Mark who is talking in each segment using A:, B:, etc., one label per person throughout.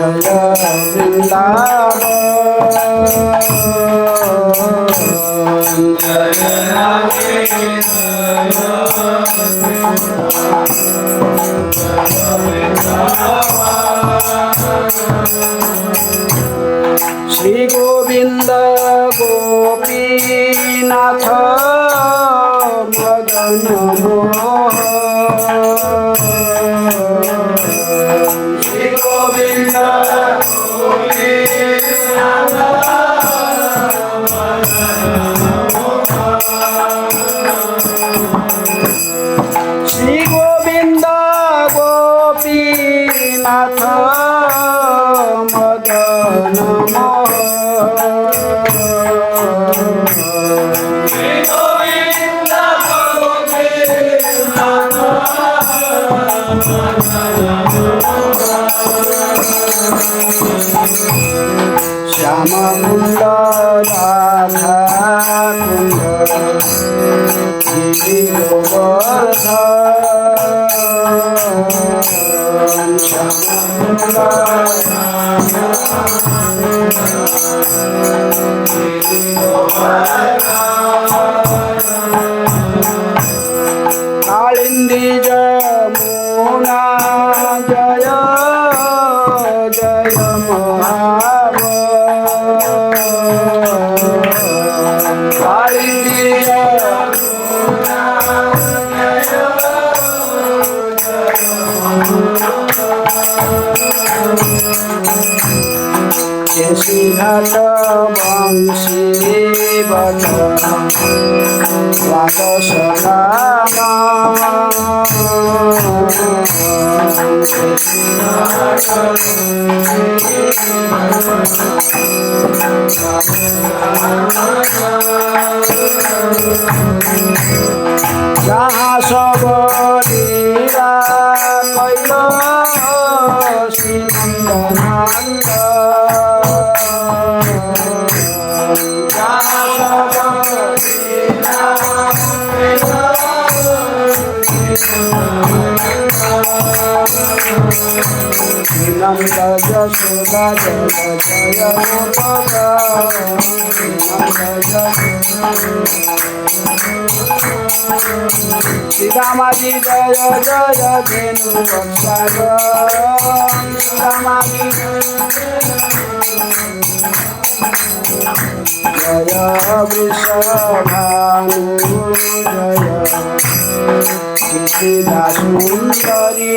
A: वृंदावन श्री गोविंद गोपीनाथ मदन मोहन श्री गोविंद गोपीनाथ श्री गोविंद गोपीनाथ मदन श्याम कुंड राधा कुंड गिरि गोवर्धन श्याम कुंड गिरि गोवर्धन कालिंदी जमुना जय जय महाव कालिंदी जमुना जय जय सिंहट वंशी बल द्वादश जहाँ सब लीला कैल श्री नंदनंद जहाँ सब लीला नंद यशोदा जय जय सीतामाजी जय जय धेनु रक्षाग सीतामाजी जय वृषभानु जय कीर्तिदा सुंदरी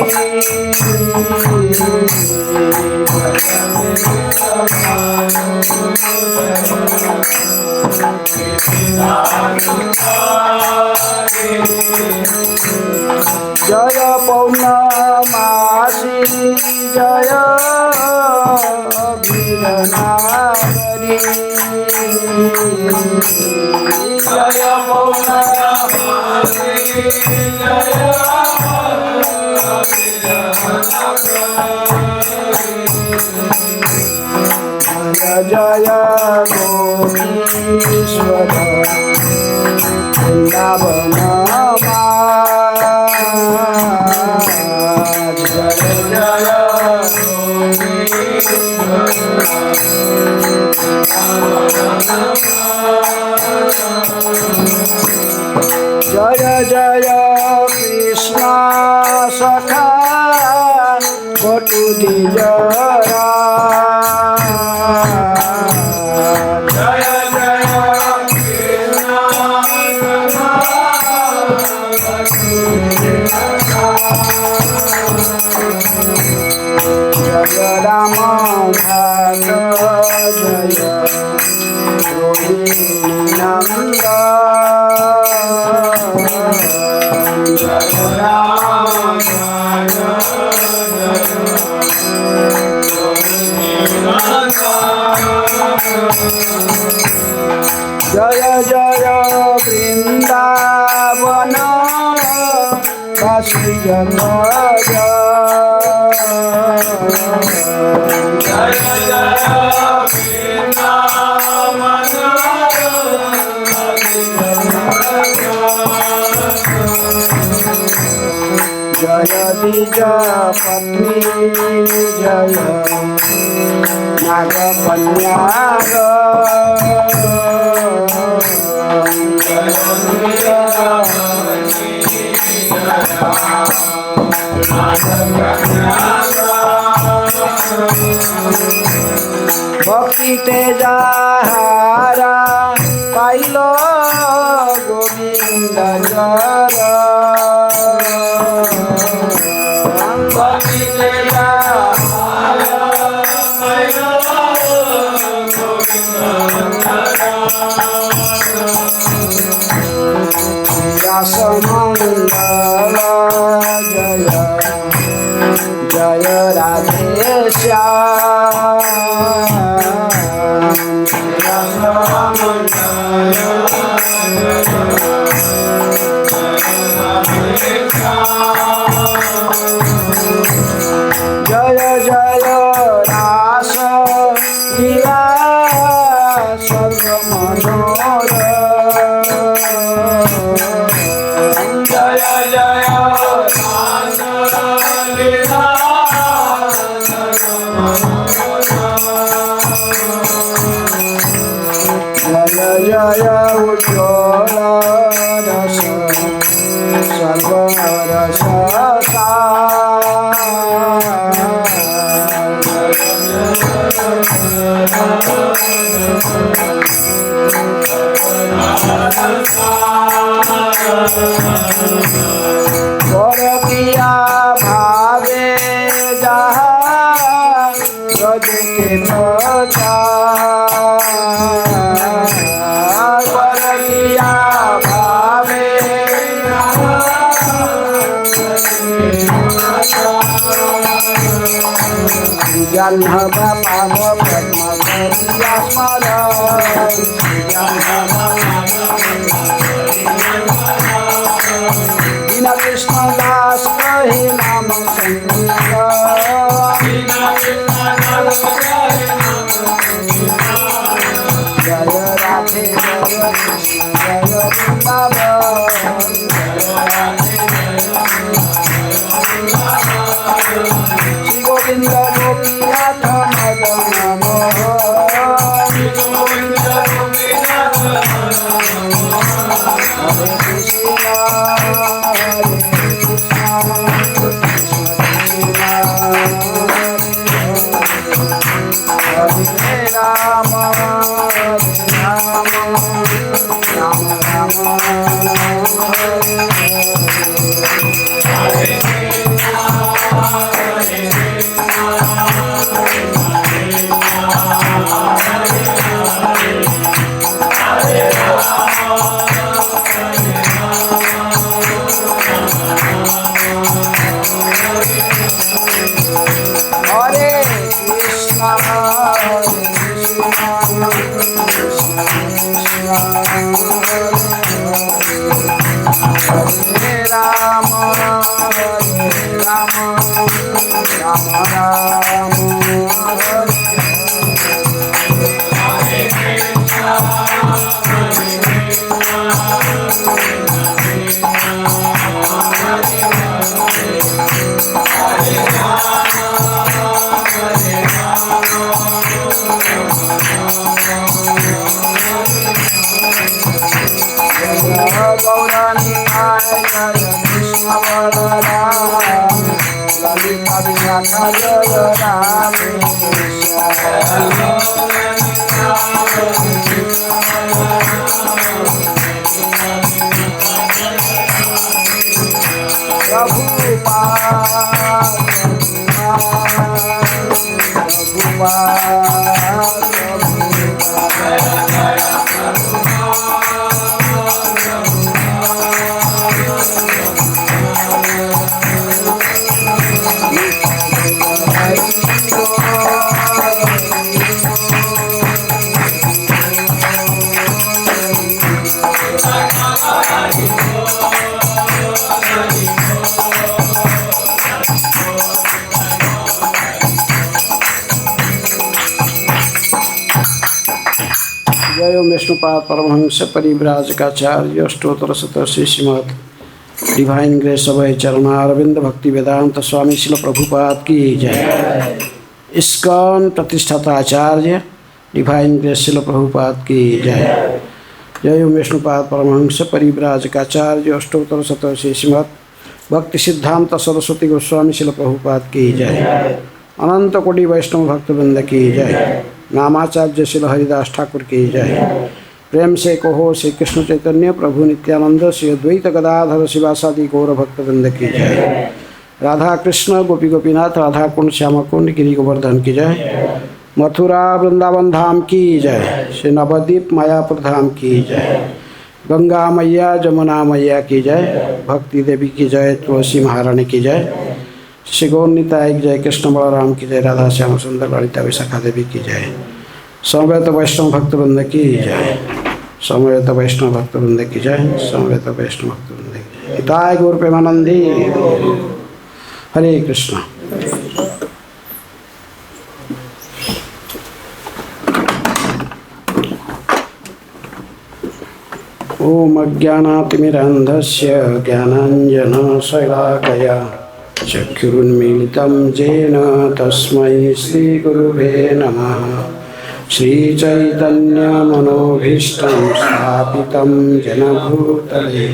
A: जय पौर्णमासी जय वीरनागरी जय पौर्णमासी जय जय गोपीश्वर वृंदावन जय जय कृष्ण सखा बटुदी जरा जय जय कृष्ण जय राम जय रोहिणी नंद जय जय वृंदावन काशी जगज जय जय वृंदावन जय द्विज पत्नी जय नागकन्याग भक्ति तेजाहारा पाइलो गोविंद जर भक्ति तेजाहारा पाइलो व्यासमंगल जय जय राधे श्याम जय जय रास लीला सर्व मनोर जय जय रास लीला जय जय उज्ज्वल रस सर्वरस किया भावे जहाँ रजते किया भावे जन्म पाप ब्रह्म करिया स्मरण बिना कृष्ण दास कहे नाम जय राधे जय कृष्ण जय वृंदावन श्री गोविंद गोपीनाथ मदन मोहन हरे कृष्ण हरे राम राम राम हरे कृष्ण हरे राम राम राम गौरानिताय जय कृष्ण बलराम ललिता विशाखा जय जय विष्णुपाद परमहंस परिव्राजकाचार्य स्तोत्र सतश्री श्रीमद डिवाइन ग्रेस अभय चरणारविंद भक्ति वेदांत स्वामी शिल प्रभुपाद की जय। इस्कॉन प्रतिष्ठाता आचार्य डिवाइन ग्रेस शिल प्रभुपाद की जय। जय ओम विष्णुपाद परमहंस परिव्राजकाचार्य अष्टोत्तर शतवर्षीय श्रीमद् भक्ति सिद्धांत सरस्वती गोस्वामी शिल प्रभुपाद की जय। अनंत कोटि वैष्णव भक्तवृंद की जय। नामाचार्य शिल हरिदास ठाकुर की जय। प्रेम से कहो श्री कृष्ण चैतन्य प्रभु नित्यानंद श्री अद्वैत गदाधर शिवासादि गौर भक्तवृंद की जय। राधा कृष्ण गोपी गोपीनाथ राधा कुंड श्याम कुंड गिरी गोवर्धन की जय। मथुरा वृंदावन धाम की जय। श्री नवद्वीप मायापुर धाम की जय। गंगा मैया जमुना मैया की जय। भक्ति देवी की जय। तुलसी महारानी की जय। श्री गौरनिताय की जय। कृष्ण बलराम की जय। राधा श्याम सुंदर ललिता विशाखा देवी की जय। समवेत वैष्णव भक्तवृंद की जय। समवेत वैष्णव भक्तवृंद की जय। समवेत वैष्णव भक्तवृंद की जय। हिताय गौर प्रेमानंदी। हरे कृष्ण। ओम अज्ञानातिमिरान्धस्य ज्ञानाञ्जनशलाकया चक्षुरुन्मीलितं येन तस्मै श्रीगुरुवे नमः। श्रीचैतन्यमनोभीष्टं स्थापितं येन भूतले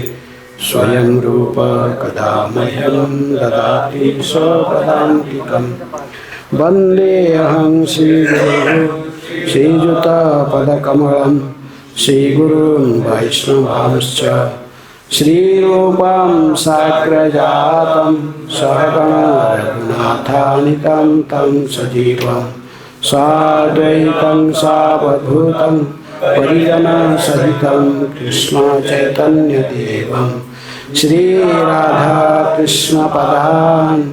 A: स्वयं रूप कदा मह्यं ददाति स्वपदान्तिकं। वन्देऽहं श्रीगुरुं श्रीयुतपदकमलं श्रीगुरून् वैष्णवांश्च श्रीरूपं साग्रजातं सहगण रघुनाथान्वितं तं सजीवं साद्वैतं सावधूतं परिजनसहितं कृष्ण चैतन्यदेवं श्रीराधाकृष्णपदान्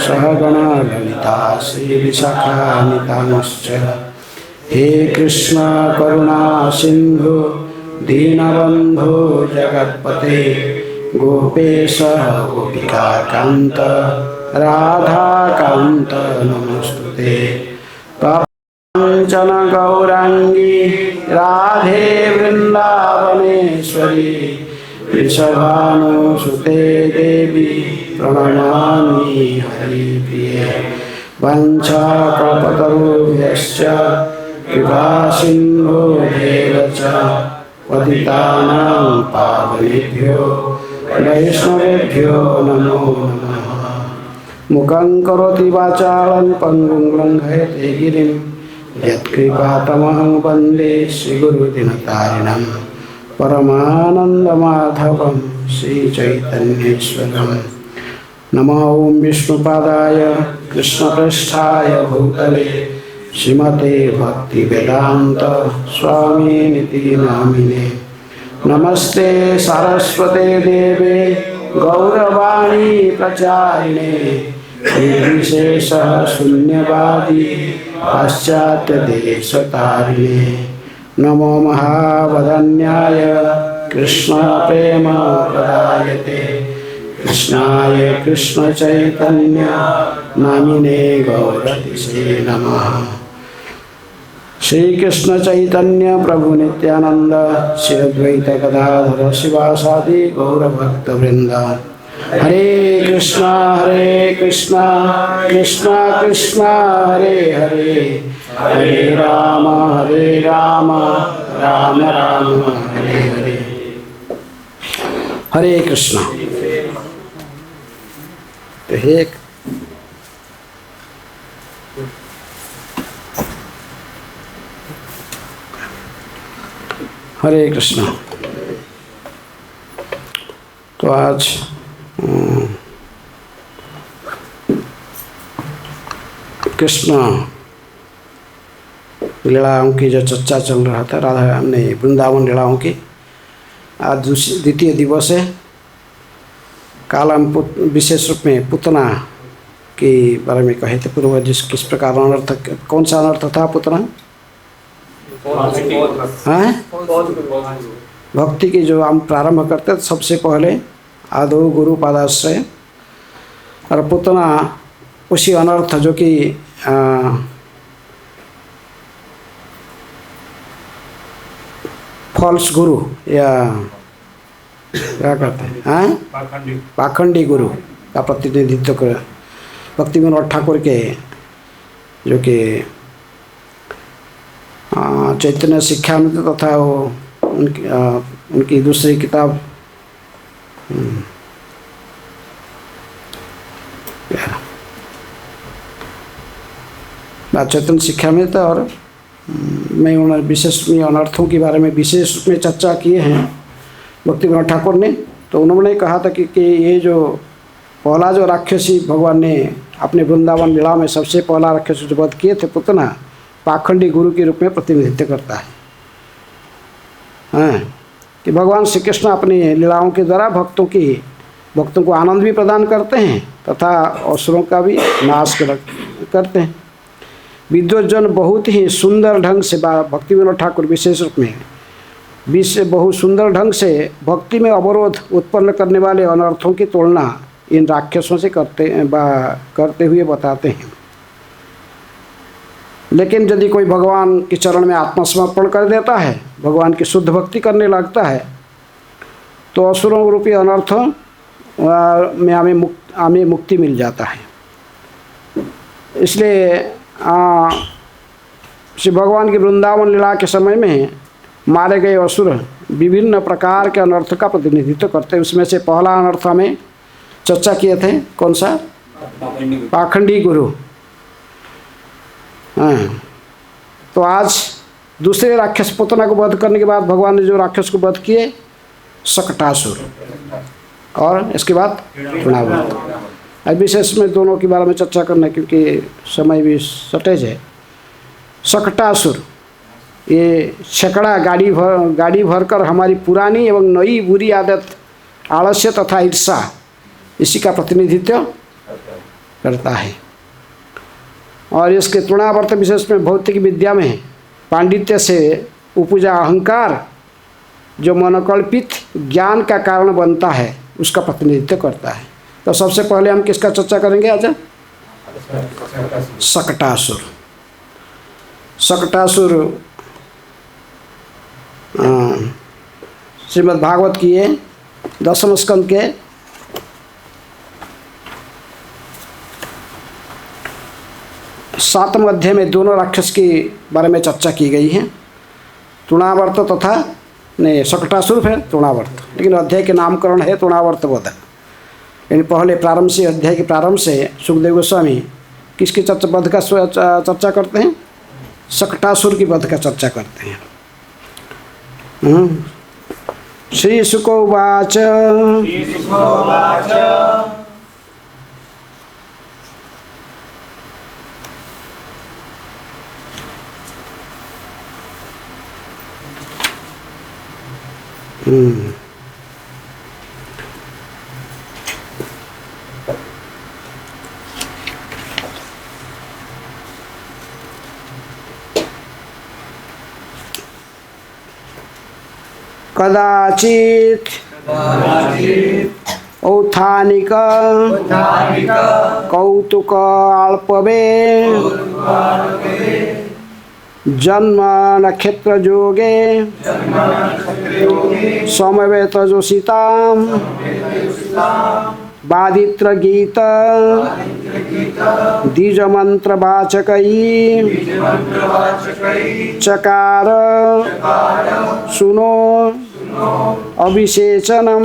A: सहगण ललिता श्रीविशाखान्वितांश्च। हे कृष्ण करुणा सिंधु दीनबंधु जगत्पते गोपेश गोपिका कांत राधा कांत नमस्तुते। कांचन गौरांगी राधे वृंदावनेश्वरी वृषभानुसुते देवी प्रणमामि हरिप्रिये। वंशाकल्पतरुभ्यश्च कृपा सिन्धुभ्येव च पतितानां पावनेभ्यो वैष्णवेभ्यो नमो नमः। मुखं करोति वाचालं पङ्गुं लङ्घयते गिरिं यत्कृपातमहं वन्दे श्रीगुरुदिनतारिणं परमानन्दमाधवं श्रीचैतन्येश्वरम्। नमो ओं विष्णुपादाय कृष्णप्रेष्ठाय भूतले श्रीमते भक्तिवेदांत स्वामिनिति नामिने। नमस्ते सारस्वते देवे गौरवाणी प्रचारिणे निर्विशेषः शून्यवादी पाश्चात्यदेशतारिणे। नमो महावदन्याय कृष्णप्रेमप्रदायते कृष्णाय कृष्ण चैतन्य नामिने गौरतिसे नमः। श्री कृष्ण चैतन्य प्रभु नित्यानंद श्री अद्वैत गदाधर शिवासादि गौर भक्त वृंद। हरे कृष्णा कृष्णा कृष्णा हरे हरे हरे राम राम राम हरे हरे। हरे कृष्णा। तो हरे कृष्णा। तो आज कृष्ण लीलाओं की जो चर्चा चल रहा था, राधा ने वृंदावन लीलाओं की, आज द्वितीय दिवस है। काल हम विशेष रूप में पुतना के बारे में कहे थे पूर्व, जिस किस प्रकार अनर्थ, कौन सा अनर्थ था पुतना? भक्ति की जो हम प्रारंभ करते थे सबसे पहले आदौ गुरु पादाश्रय, और पुतना उसी अनर्थ जो कि फॉल्स गुरु या क्या कहते हैं पाखंडी गुरु का प्रतिनिधित्व कर भक्ति विनोद ठाकुर के जो कि चैतन्य शिक्षामृत तथा वो उनकी दूसरी किताब चैतन्य शिक्षामृत, और मैं उन विशेष में अनर्थों के बारे में विशेष रूप में चर्चा किए हैं भक्ति विनोद ठाकुर ने। तो उन्होंने कहा था कि ये जो पहला जो राक्षसी भगवान ने अपने वृंदावन लीला में सबसे पहला राक्षस जो वध किए थे पुतना, पाखंडी गुरु के रूप में प्रतिनिधित्व करता है। कि भगवान श्री कृष्ण अपनी लीलाओं के द्वारा भक्तों को आनंद भी प्रदान करते हैं तथा असुरों का भी नाश करते हैं। विद्वज्जन बहुत ही सुंदर ढंग से, भक्ति विनोद ठाकुर विशेष रूप में बहुत सुंदर ढंग से भक्ति में अवरोध उत्पन्न करने वाले अनर्थों की तुलना इन राक्षसों से करते हुए बताते हैं। लेकिन यदि कोई भगवान के चरण में आत्मसमर्पण कर देता है, भगवान की शुद्ध भक्ति करने लगता है, तो असुरों रूपी अनर्थों में हमें मुक्ति मिल जाता है। इसलिए श्री भगवान की वृंदावन लीला के समय में मारे गए असुर विभिन्न प्रकार के अनर्थ का प्रतिनिधित्व करते हैं। उसमें से पहला अनर्थ हमें चर्चा किए थे, कौन सा? पाखंडी गुरु। तो आज दूसरे राक्षस पुतना को वध करने के बाद भगवान ने जो राक्षस को वध किए, शकटासुर, और इसके बाद तृणावर्त। अब विशेष में दोनों के बारे में चर्चा करना क्योंकि समय भी शॉर्टेज है। शकटासुर ये छकड़ा गाड़ी भरकर हमारी पुरानी एवं नई बुरी आदत, आलस्य तथा ईर्षा, इसी का प्रतिनिधित्व करता है। और इसके तृणावर्त विशेष में भौतिक विद्या में पांडित्य से उपजा अहंकार, जो मनोकल्पित ज्ञान का कारण बनता है, उसका प्रतिनिधित्व करता है। तो सबसे पहले हम किसका चर्चा करेंगे आज? शकटासुर। शकटासुर श्रीमद् भागवत की 10वें स्कंद के 7वें अध्याय में दोनों राक्षस के बारे में चर्चा की गई है, तृणावर्त तथा शकटासुर है तृणावर्त, लेकिन अध्याय के नामकरण है तृणावर्त वध। यानी पहले प्रारंभ से, अध्याय के प्रारंभ से सुखदेव गोस्वामी किसकी वध का चर्चा करते हैं? शकटासुर की वध का चर्चा करते हैं। श्री शुक उवाच कदाचित औत्थानिक कौतुक अल्पवे जन्म नक्षत्र जोगे समवेत जोषिताम बादित्र गीत द्विज मंत्र वाचकई चकार सुनो अभिषेचनम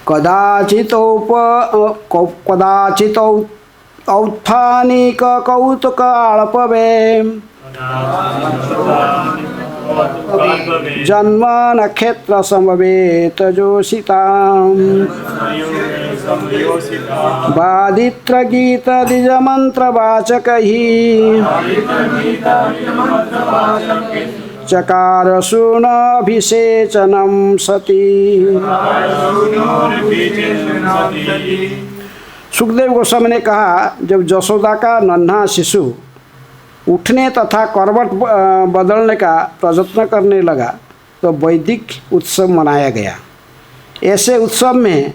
A: कदाचित औत्थानिक कौतुक अल्पवे जन्म नक्षत्र समवेत जोषिताम बादित्र गीत द्विज मंत्र वाचकही चकार सुन अभिषेचनम सती। सुखदेव गोस्वामी ने कहा, जब जसोदा का नन्हा शिशु उठने तथा करवट बदलने का प्रयत्न करने लगा तो वैदिक उत्सव मनाया गया। ऐसे उत्सव में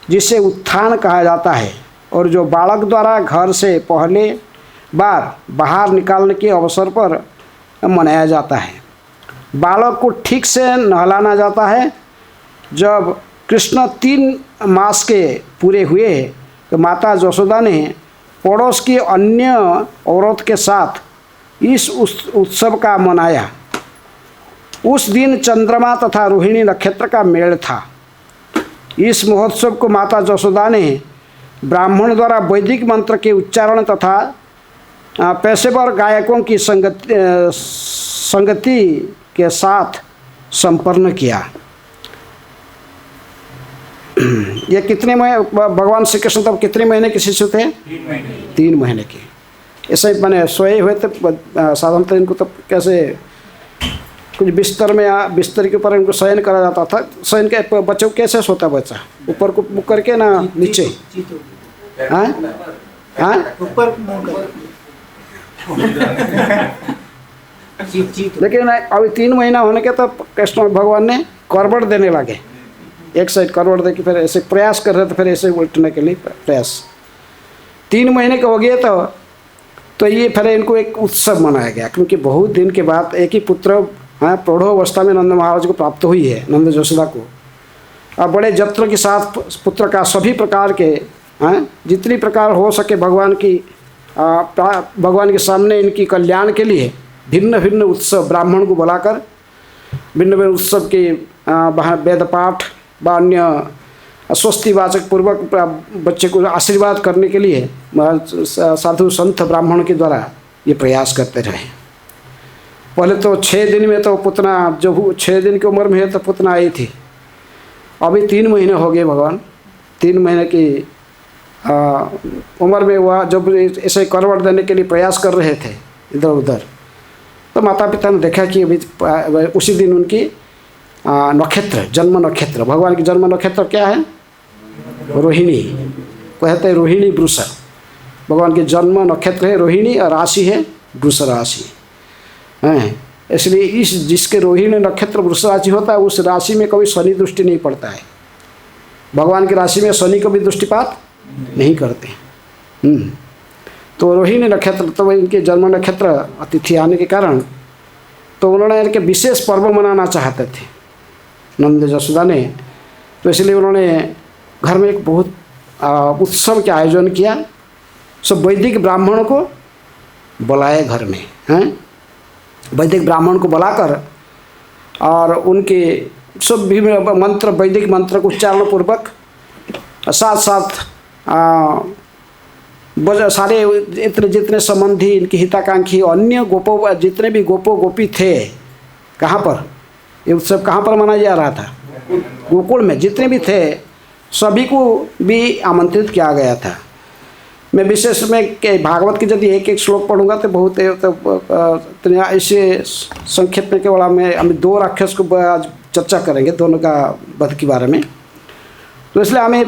A: जिसे उत्थान कहा जाता है और जो बालक द्वारा घर से पहले बार बाहर निकालने के अवसर पर मनाया जाता है। बालक को ठीक से नहलाना जाता है। जब कृष्ण 3 मास के पूरे हुए तो माता यशोदा ने पड़ोस की अन्य औरत के साथ इस उत्सव का मनाया। उस दिन चंद्रमा तथा रोहिणी नक्षत्र का मेल था। इस महोत्सव को माता यशोदा ने ब्राह्मण द्वारा वैदिक मंत्र के उच्चारण तथा पेशेवर गायकों की संगति के साथ संपन्न किया। ये कितने भगवान श्री कृष्ण तब कितने महीने के शिशु थे? 3 महीने के। ऐसे मैंने सोए हुए थे साधारणतः इनको तब कैसे कुछ बिस्तर के ऊपर इनको शयन करा जाता था। शयन के बच्चों को कैसे सोता बच्चा? ऊपर को मुँह करके ना नीचे? हाँ हाँ ऊपर। लेकिन अभी 3 महीना होने के तब कृष्ण भगवान ने करवट देने लगे। एक साइड करवट दे के फिर ऐसे प्रयास कर रहे थे, फिर ऐसे उल्टने के लिए प्रयास। 3 महीने के हो गए तो ये फिर इनको एक उत्सव मनाया गया, क्योंकि बहुत दिन के बाद एक ही पुत्र प्रौढ़ावस्था में नंद महाराज को प्राप्त हुई है, नंद यशोदा को। और बड़े जत्र के साथ पुत्र का सभी प्रकार के जितनी प्रकार हो सके भगवान के सामने इनकी कल्याण के लिए भिन्न भिन्न उत्सव ब्राह्मण को बुलाकर भिन्न भिन्न उत्सव के वेद पाठ व अन्य स्वस्तिवाचक पूर्वक बच्चे को आशीर्वाद करने के लिए साधु संत ब्राह्मण के द्वारा ये प्रयास करते रहे। पहले तो 6 दिन में तो पुतना, जब 6 दिन की उम्र में है तो पुतना आई थी। अभी 3 महीने हो गए भगवान। 3 महीने की उम्र में वह जब ऐसे करवट देने के लिए प्रयास कर रहे थे इधर उधर, तो माता पिता ने देखा कि अभी उसी दिन उनकी नक्षत्र, जन्म नक्षत्र, भगवान की जन्म नक्षत्र क्या है? रोहिणी। कहते हैं रोहिणी वृष। भगवान के जन्म नक्षत्र है रोहिणी और राशि है वृष राशि हैं। इसलिए इस जिसके रोहिणी नक्षत्र वृष राशि होता है उस राशि में कभी शनि दृष्टि नहीं पड़ता है। भगवान की राशि में शनि कभी दृष्टिपात नहीं करते। तो रोहिणी नक्षत्र, तो इनके जन्म नक्षत्र अतिथि आने के कारण तो उन्होंने इनके विशेष पर्व मनाना चाहते थे नंद यशोदा ने। तो इसलिए उन्होंने घर में एक बहुत उत्सव के आयोजन किया। सब वैदिक ब्राह्मण को बुलाए घर में हैं, वैदिक ब्राह्मण को बुलाकर और उनके सब भी मंत्र, वैदिक मंत्र को उच्चारण पूर्वक साथ साथ सारे इतने जितने संबंधी इनके हिताकांक्षी अन्य गोपो, जितने भी गोपी थे, कहाँ पर ये उत्सव कहाँ पर मनाया जा रहा था? गोकुल में। जितने भी थे सभी को भी आमंत्रित किया गया था। मैं विशेष में के भागवत की यदि एक श्लोक पढ़ूंगा तो बहुत तो ऐसे संक्षेप में केवल हम 2 राक्षस को आज चर्चा करेंगे, दोनों का वध के बारे में। तो इसलिए हमें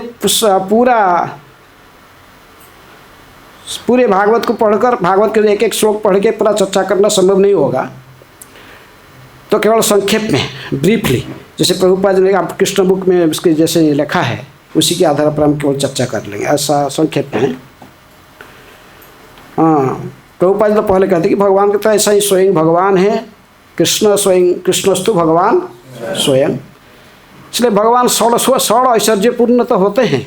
A: पूरे भागवत को पढ़कर, भागवत के एक श्लोक पढ़ के पूरा चर्चा करना संभव नहीं होगा। तो केवल संक्षेप में ब्रीफली, जैसे प्रभुपाद जी ने आप कृष्ण बुक में उसके जैसे लिखा है उसी के आधार पर हम केवल चर्चा कर लेंगे, ऐसा संक्षेप में। प्रभुपाद जी तो पहले कहते कि भगवान के तो ऐसा ही स्वयं भगवान है, कृष्ण स्वयं, कृष्णस्तु भगवान स्वयं। इसलिए भगवान 16 ऐश्वर्यपूर्ण तो होते हैं।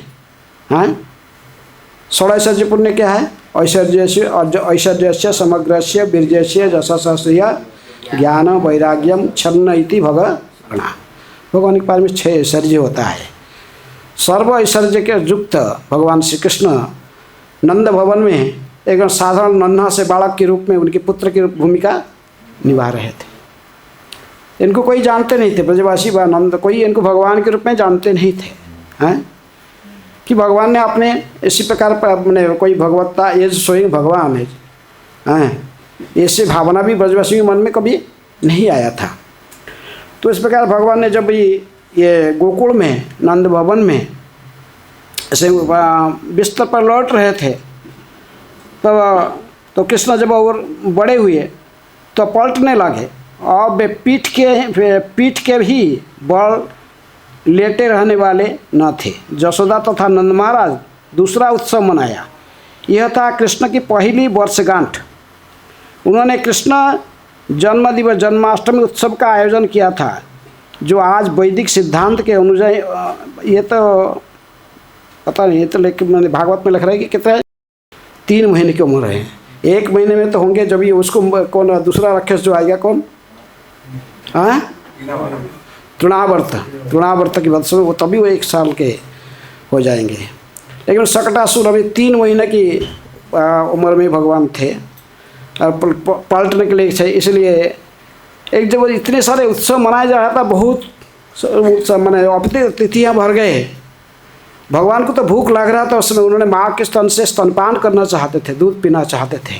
A: 16 ऐश्वर्यपूर्ण क्या है? ऐश्वर्यस्य समग्रस्य वीर्यस्य यशस्य ज्ञान वैराग्यम छन्न इति भगवान। भगवान के पास में 6 ऐश्वर्य होता है। सर्व ऐश्वर्य के युक्त भगवान श्री कृष्ण नंद भवन में एक साधारण नन्हा से बालक के रूप में उनके पुत्र की भूमिका निभा रहे थे। इनको कोई जानते नहीं थे, ब्रजवासी व नंद कोई इनको भगवान के रूप में जानते नहीं थे हैं, कि भगवान ने अपने इसी प्रकार अपने कोई भगवत्ता, ये स्वयं भगवान है हैं, ऐसे भावना भी ब्रजवासी के मन में कभी नहीं आया था। तो इस प्रकार भगवान ने जब ये गोकुल में नंद भवन में ऐसे बिस्तर पर लौट रहे थे तो कृष्ण जब और बड़े हुए तो पलटने लगे और वे पीठ के भी बल लेटे रहने वाले न थे। यशोदा तथा नंद महाराज दूसरा उत्सव मनाया। यह था कृष्ण की पहली वर्षगांठ। उन्होंने कृष्ण जन्मदिवस जन्माष्टमी उत्सव का आयोजन किया था, जो आज वैदिक सिद्धांत के अनुसार ये तो पता नहीं, तो लेकिन मैंने भागवत में लिख रहा है कि कितना है, 3 महीने की उम्र है। 1 महीने में तो होंगे जब ये उसको कौन दूसरा राक्षस जो आएगा कौन, हाँ तृणावर्त की वंश में, वो तभी वो 1 साल के हो जाएंगे। लेकिन शकटासुर अभी 3 महीने की उम्र में भगवान थे और पलटने के लिए, इसलिए एक जब इतने सारे उत्सव मनाया जा रहा था, बहुत मैंने अपने तिथियाँ भर गए, भगवान को तो भूख लग रहा था उसमें, उन्होंने माँ के स्तन से स्तनपान करना चाहते थे, दूध पीना चाहते थे।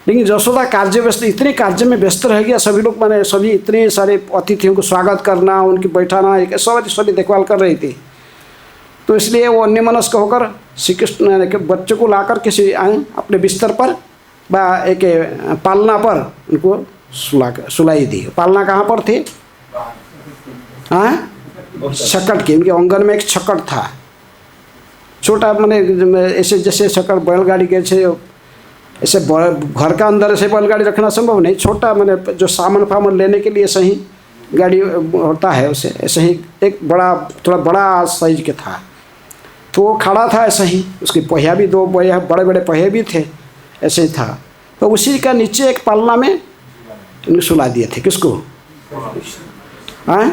A: लेकिन यशोदा कार्य व्यस्त, इतने कार्य में व्यस्त रह गया, सभी लोग मैंने सभी इतने सारे अतिथियों को स्वागत करना, उनकी बैठाना, सभी देखभाल कर रही थी। तो इसलिए वो अन्यमनस्क होकर श्री कृष्ण के बच्चों को लाकर किसी अपने बिस्तर पर एक पालना पर उनको सुलाई दी। पालना कहाँ पर थी, हाँ शकट की, उनके आंगन में एक शकट था छोटा, मैंने ऐसे जैसे शकट बैलगाड़ी के ऐसे घर का अंदर ऐसे बैलगाड़ी रखना संभव नहीं, छोटा मैंने जो सामान फामान लेने के लिए सही गाड़ी होता है उसे, ऐसे ही एक बड़ा थोड़ा बड़ा साइज के था। तो वो खड़ा था ऐसे ही, उसकी पहिया भी 2 पहिया बड़े बड़े पहिए भी थे, ऐसे ही था। तो उसी का नीचे एक पालना में सुला दिए थे। किसको, हाँ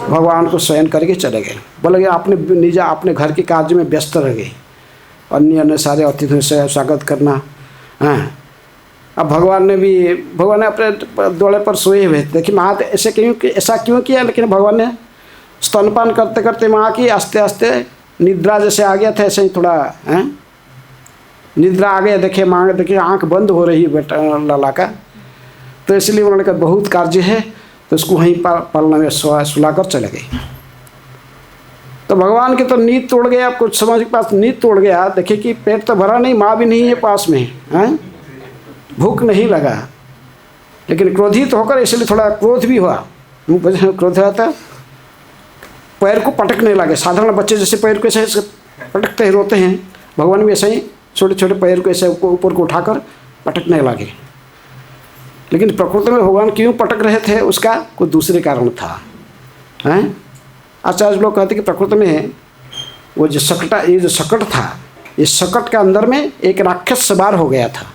A: भगवान को शयन करके चले गए। बोले आपने निजा अपने घर के कार्य में व्यस्त रह गए, अन्य सारे अतिथियों से स्वागत करना। हाँ अब भगवान ने अपने दौड़े पर सोए हुए थे। देखिए माँ ऐसा क्यों किया, लेकिन भगवान ने स्तनपान करते करते माँ की आस्ते आस्ते निद्रा जैसे आ गया था, ऐसे ही थोड़ा निद्रा आ गया। देखिए माँ, देखिए आँख बंद हो रही है बेटा लाला का, तो इसलिए उन्होंने कहा बहुत कार्य है, तो उसको वहीं पालना में सुलाकर चले गए। तो भगवान की तो नींद तोड़ गया, कुछ समझ के पास नींद तोड़ गया। देखिए कि पेट तो भरा नहीं, माँ भी नहीं है पास में, हैं भूख नहीं लगा, लेकिन क्रोधित होकर इसलिए थोड़ा क्रोध भी हुआ। क्रोध हुआ था, पैर को पटकने लगे। साधारण बच्चे जैसे पैर को ऐसे पटकते ही रोते हैं, भगवान भी ऐसे ही छोटे छोटे पैर को ऐसे ऊपर को उठाकर पटकने लगे। लेकिन प्रकृति में भगवान क्यों पटक रहे थे, उसका कोई दूसरे कारण था। हैं आचार्य लोग कहते कि प्रकृति में वो जो शकट था, इस शकट के अंदर में एक राक्षस सवार हो गया था।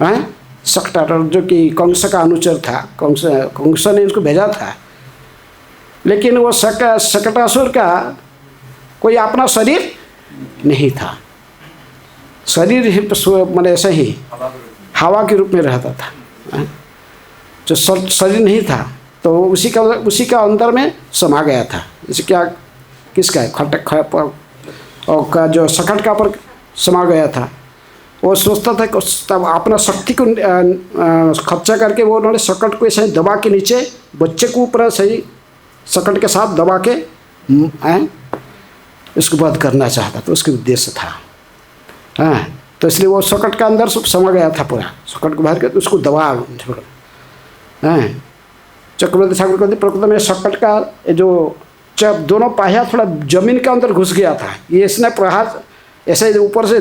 A: हैं शकटासुर जो कि कंस का अनुचर था, कंस ने इसको भेजा था। लेकिन वो शकटासुर का कोई अपना शरीर नहीं था, शरीर ही मैंने ऐसे ही हवा के रूप में रहता था, जो शरीर नहीं था। तो उसी का अंदर में समा गया था। जैसे क्या किसका और का जो शकट का पर समा गया था। वो सोचता था कि तब अपना शक्ति को खर्चा करके वो उन्होंने शकट को ऐसे दबा के नीचे बच्चे को ऊपर सही शकट के साथ दबा के इसको वध करना चाहता, तो उसके उद्देश्य था। हाँ तो इसलिए वो शकट का अंदर समा गया था, पूरा शकट को भर के उसको दबा। हाँ चक्रवर्ती ठाकुर कहते प्रकृति में शकट का जो दोनों पाया थोड़ा जमीन के अंदर घुस गया था। ये इसने प्रहार ऐसे ऊपर से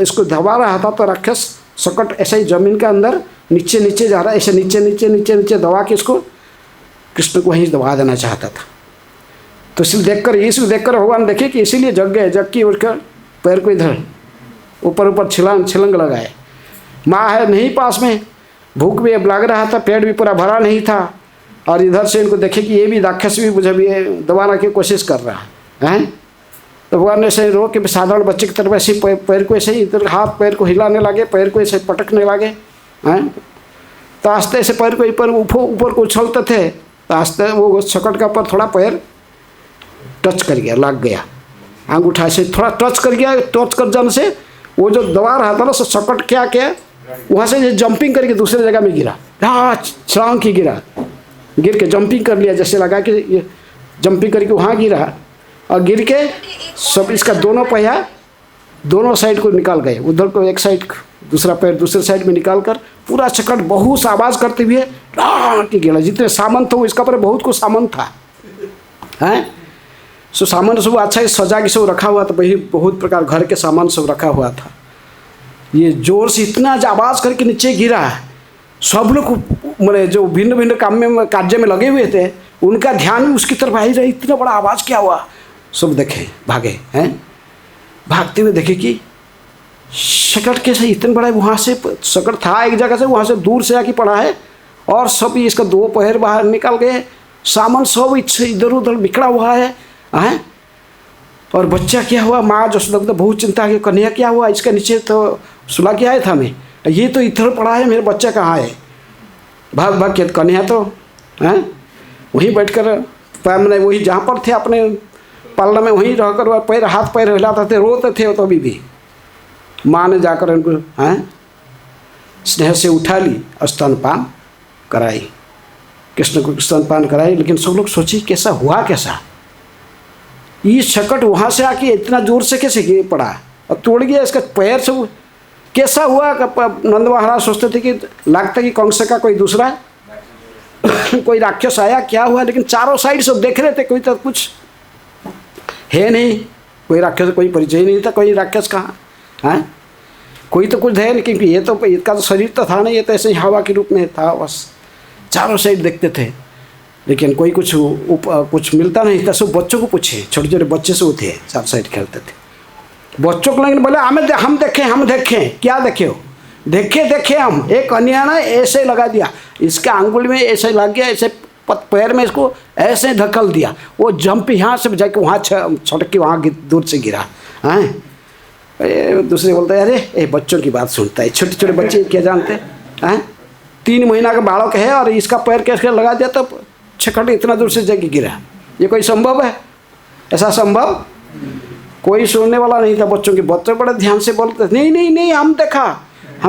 A: इसको दबा रहा था, तो राक्षस शकट ऐसे ही जमीन के अंदर नीचे नीचे जा रहा है, ऐसे नीचे नीचे नीचे नीचे दबा के इसको कृष्ण को वहीं दबा देना चाहता था। तो इसको देखकर भगवान देखे कि इसीलिए जग गए, जग की उठकर पैर को इधर ऊपर ऊपर छिलंग लगाए। माँ है नहीं पास में, भूख भी लग रहा था, पेट भी पूरा भरा नहीं था, और इधर से इनको देखे कि ये भी राक्षस भी मुझे भी दबाने की कोशिश कर रहा है। तो भगवान ने ऐसे रो के साधारण बच्चे की तरफ ऐसे पैर को ऐसे ही इधर हाथ पैर को हिलाने लगे, पैर को ऐसे पटकने लगे। हैं तो आस्ते ऐसे पैर को ऊपर को उछलते थे, तो आस्ते वो शकट का पर थोड़ा पैर टच कर गया, लग गया, अंगूठा से थोड़ा टच कर गया। टच कर जाने से वो जो दबा रहा था ना, शकट क्या वहाँ से जंपिंग करके दूसरे जगह में गिरा, छलांग की गिरा, गिर के जंपिंग कर लिया, जैसे लगा कि ये जंपिंग करके वहाँ गिरा, और गिर के सब इसका दोनों पहिया दोनों साइड को निकाल गए, उधर को एक साइड, दूसरा पैर दूसरे साइड में निकाल कर पूरा शकट बहुत आवाज़ करते हुए की गिरा। जितने सामान थे इसका पर बहुत कुछ सामान था, हैं सो सामान सब अच्छा ही सजा के सब रखा हुआ था, वही बहुत प्रकार घर के सामान सब रखा हुआ था। ये जोर से इतना आवाज़ करके नीचे गिरा, सब लोग मैंने जो भिन्न भिन्न काम में कार्य में लगे हुए थे, उनका ध्यान भी उसकी तरफ आ ही रहा, इतना बड़ा आवाज़ क्या हुआ। सब देखे, भागे हैं। भागते हुए देखे कि शकट कैसे इतने बड़ा है, वहाँ से शकट था एक जगह से, वहाँ से दूर से आके पड़ा है और सब इसका दो पैर बाहर निकल गए, सामान सब इधर उधर बिखरा हुआ है हैं। और बच्चा क्या हुआ, माँ जसोदा बहुत चिंता की, कन्हैया क्या हुआ, इसके नीचे तो सुला के आया था मैं, ये तो इधर पड़ा है, मेरा बच्चा कहाँ है। भाग भाग के कन्हैया तो हैं वहीं बैठकर मैंने वही जहाँ पर थे अपने पालना में वहीं रहकर पैर हाथ पैर हिलाते थे, रोते थे तो अभी भी। माँ ने जाकर उनको हैं स्नेह से उठा ली, स्तनपान कराई, कृष्ण को स्तनपान कराई। लेकिन सब लोग सोची कैसा हुआ, कैसा ये शकट वहाँ से आके इतना जोर से कैसे गिर पड़ा और तोड़ गया इसका पैर सब, कैसा हुआ। नंद महाराज सोचते थे कि लगता कि कंस का कोई दूसरा कोई राक्षस आया, क्या हुआ। लेकिन चारों साइड सब देख रहे थे, कोई तो कुछ है नहीं, कोई राक्षस कोई परिचय नहीं था, कोई राक्षस कहाँ है, कोई तो कुछ है नहीं, क्योंकि ये तो इसका तो शरीर तो था नहीं, ये तो ऐसे ही हवा के रूप में था बस। चारों साइड देखते थे लेकिन कोई कुछ मिलता नहीं था। सब बच्चों को पूछे, छोटे छोटे बच्चे से थे, चारों साइड खेलते थे बच्चों को। लेकिन बोले हम देखें, क्या देखे हो, देखे हम, एक कन्या ने ऐसे लगा दिया, इसके अंगुल में ऐसे लग गया, ऐसे पैर में इसको ऐसे धक्कल दिया, वो जंप यहाँ से जाके वहाँ छटक के वहाँ दूर से गिरा हैं। दूसरे बोलते हैं अरे ये बच्चों की बात सुनता है, छोटे छोटे बच्चे क्या जानते हैं। 3 महीना का बालक है और इसका पैर कैसे लगा दिया तो छकट इतना दूर से जाके गिरा, ये कोई संभव है, ऐसा संभव। कोई सुनने वाला नहीं था बच्चों के। बच्चे बड़े ध्यान से बोलते नहीं हम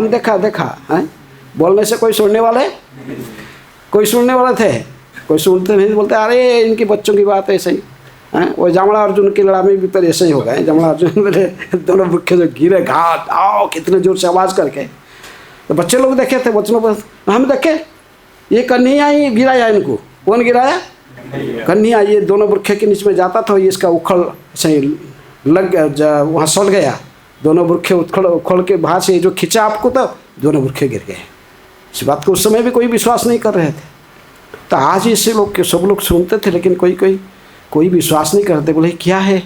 A: देखा हैं। बोलने से कोई सुनने वाले थे, कोई सुनते नहीं, बोलते अरे इनके बच्चों की बात ऐसे ही हैं। वो जमड़ा अर्जुन की लड़ाई में भी पर ऐसे ही हो गए। जमड़ा अर्जुन मेरे दोनों वृक्ष जो गिरे घाट आओ कितने जोर से आवाज़ करके, तो बच्चे लोग देखे थे, बच्चों को हम देखे ये कन्हैया ही गिराया इनको। कौन गिराया? कन्हैया। ये दोनों वृक्ष के नीचे में जाता था, ये इसका उखड़ सही लग गया, वहाँ सड़ गया। दोनों वृक्ष उखड़ के बाहर से जो खींचा आपको तो दोनों वृक्ष गिर गए। इस बात को उस समय भी कोई विश्वास नहीं कर रहे थे। तो आज इससे लोग सब लोग सुनते थे लेकिन कोई विश्वास नहीं करते। बोले क्या है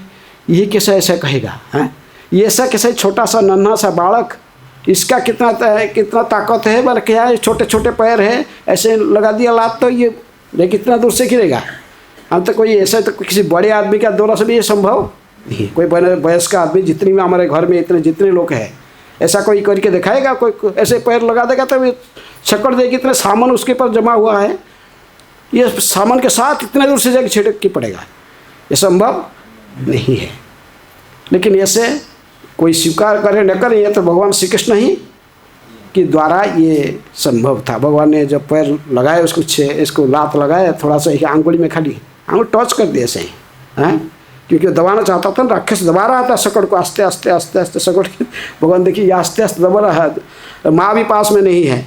A: ये, कैसा ऐसा कहेगा हैं, ये ऐसा कैसा छोटा सा नन्हा सा बालक, इसका कितना ताकत है, बोले क्या है, छोटे छोटे पैर है, ऐसे लगा दिया लात तो ये कितना दूर से गिरेगा। हम तो कोई ऐसा तो किसी बड़े आदमी का द्वारा से भी ये संभव नहीं। कोई वयस्क आदमी जितनी में हमारे घर में इतने जितने लोग हैं, ऐसा कोई करके दिखाएगा, कोई ऐसे पैर लगा देगा तो छक्कर देगी, इतने सामान उसके ऊपर जमा हुआ है, ये सामान के साथ इतने दूर से जाकर छिड़क के पड़ेगा, ये संभव नहीं है। लेकिन ऐसे कोई स्वीकार करे न करे, ये तो भगवान श्री कृष्ण ही के द्वारा ये संभव था। भगवान ने जब पैर लगाए इसको लात लगाया, थोड़ा सा आंगुली में खाली आंगुल टच कर दिए ऐसे ही हैं, क्योंकि वो दबाना चाहता था। राक्षस दबा रहा था सकड़ को, आस्ते आस्ते सकड़ के। भगवान देखिए ये आस्ते आस्ते दबा रहा है, माँ भी पास में नहीं है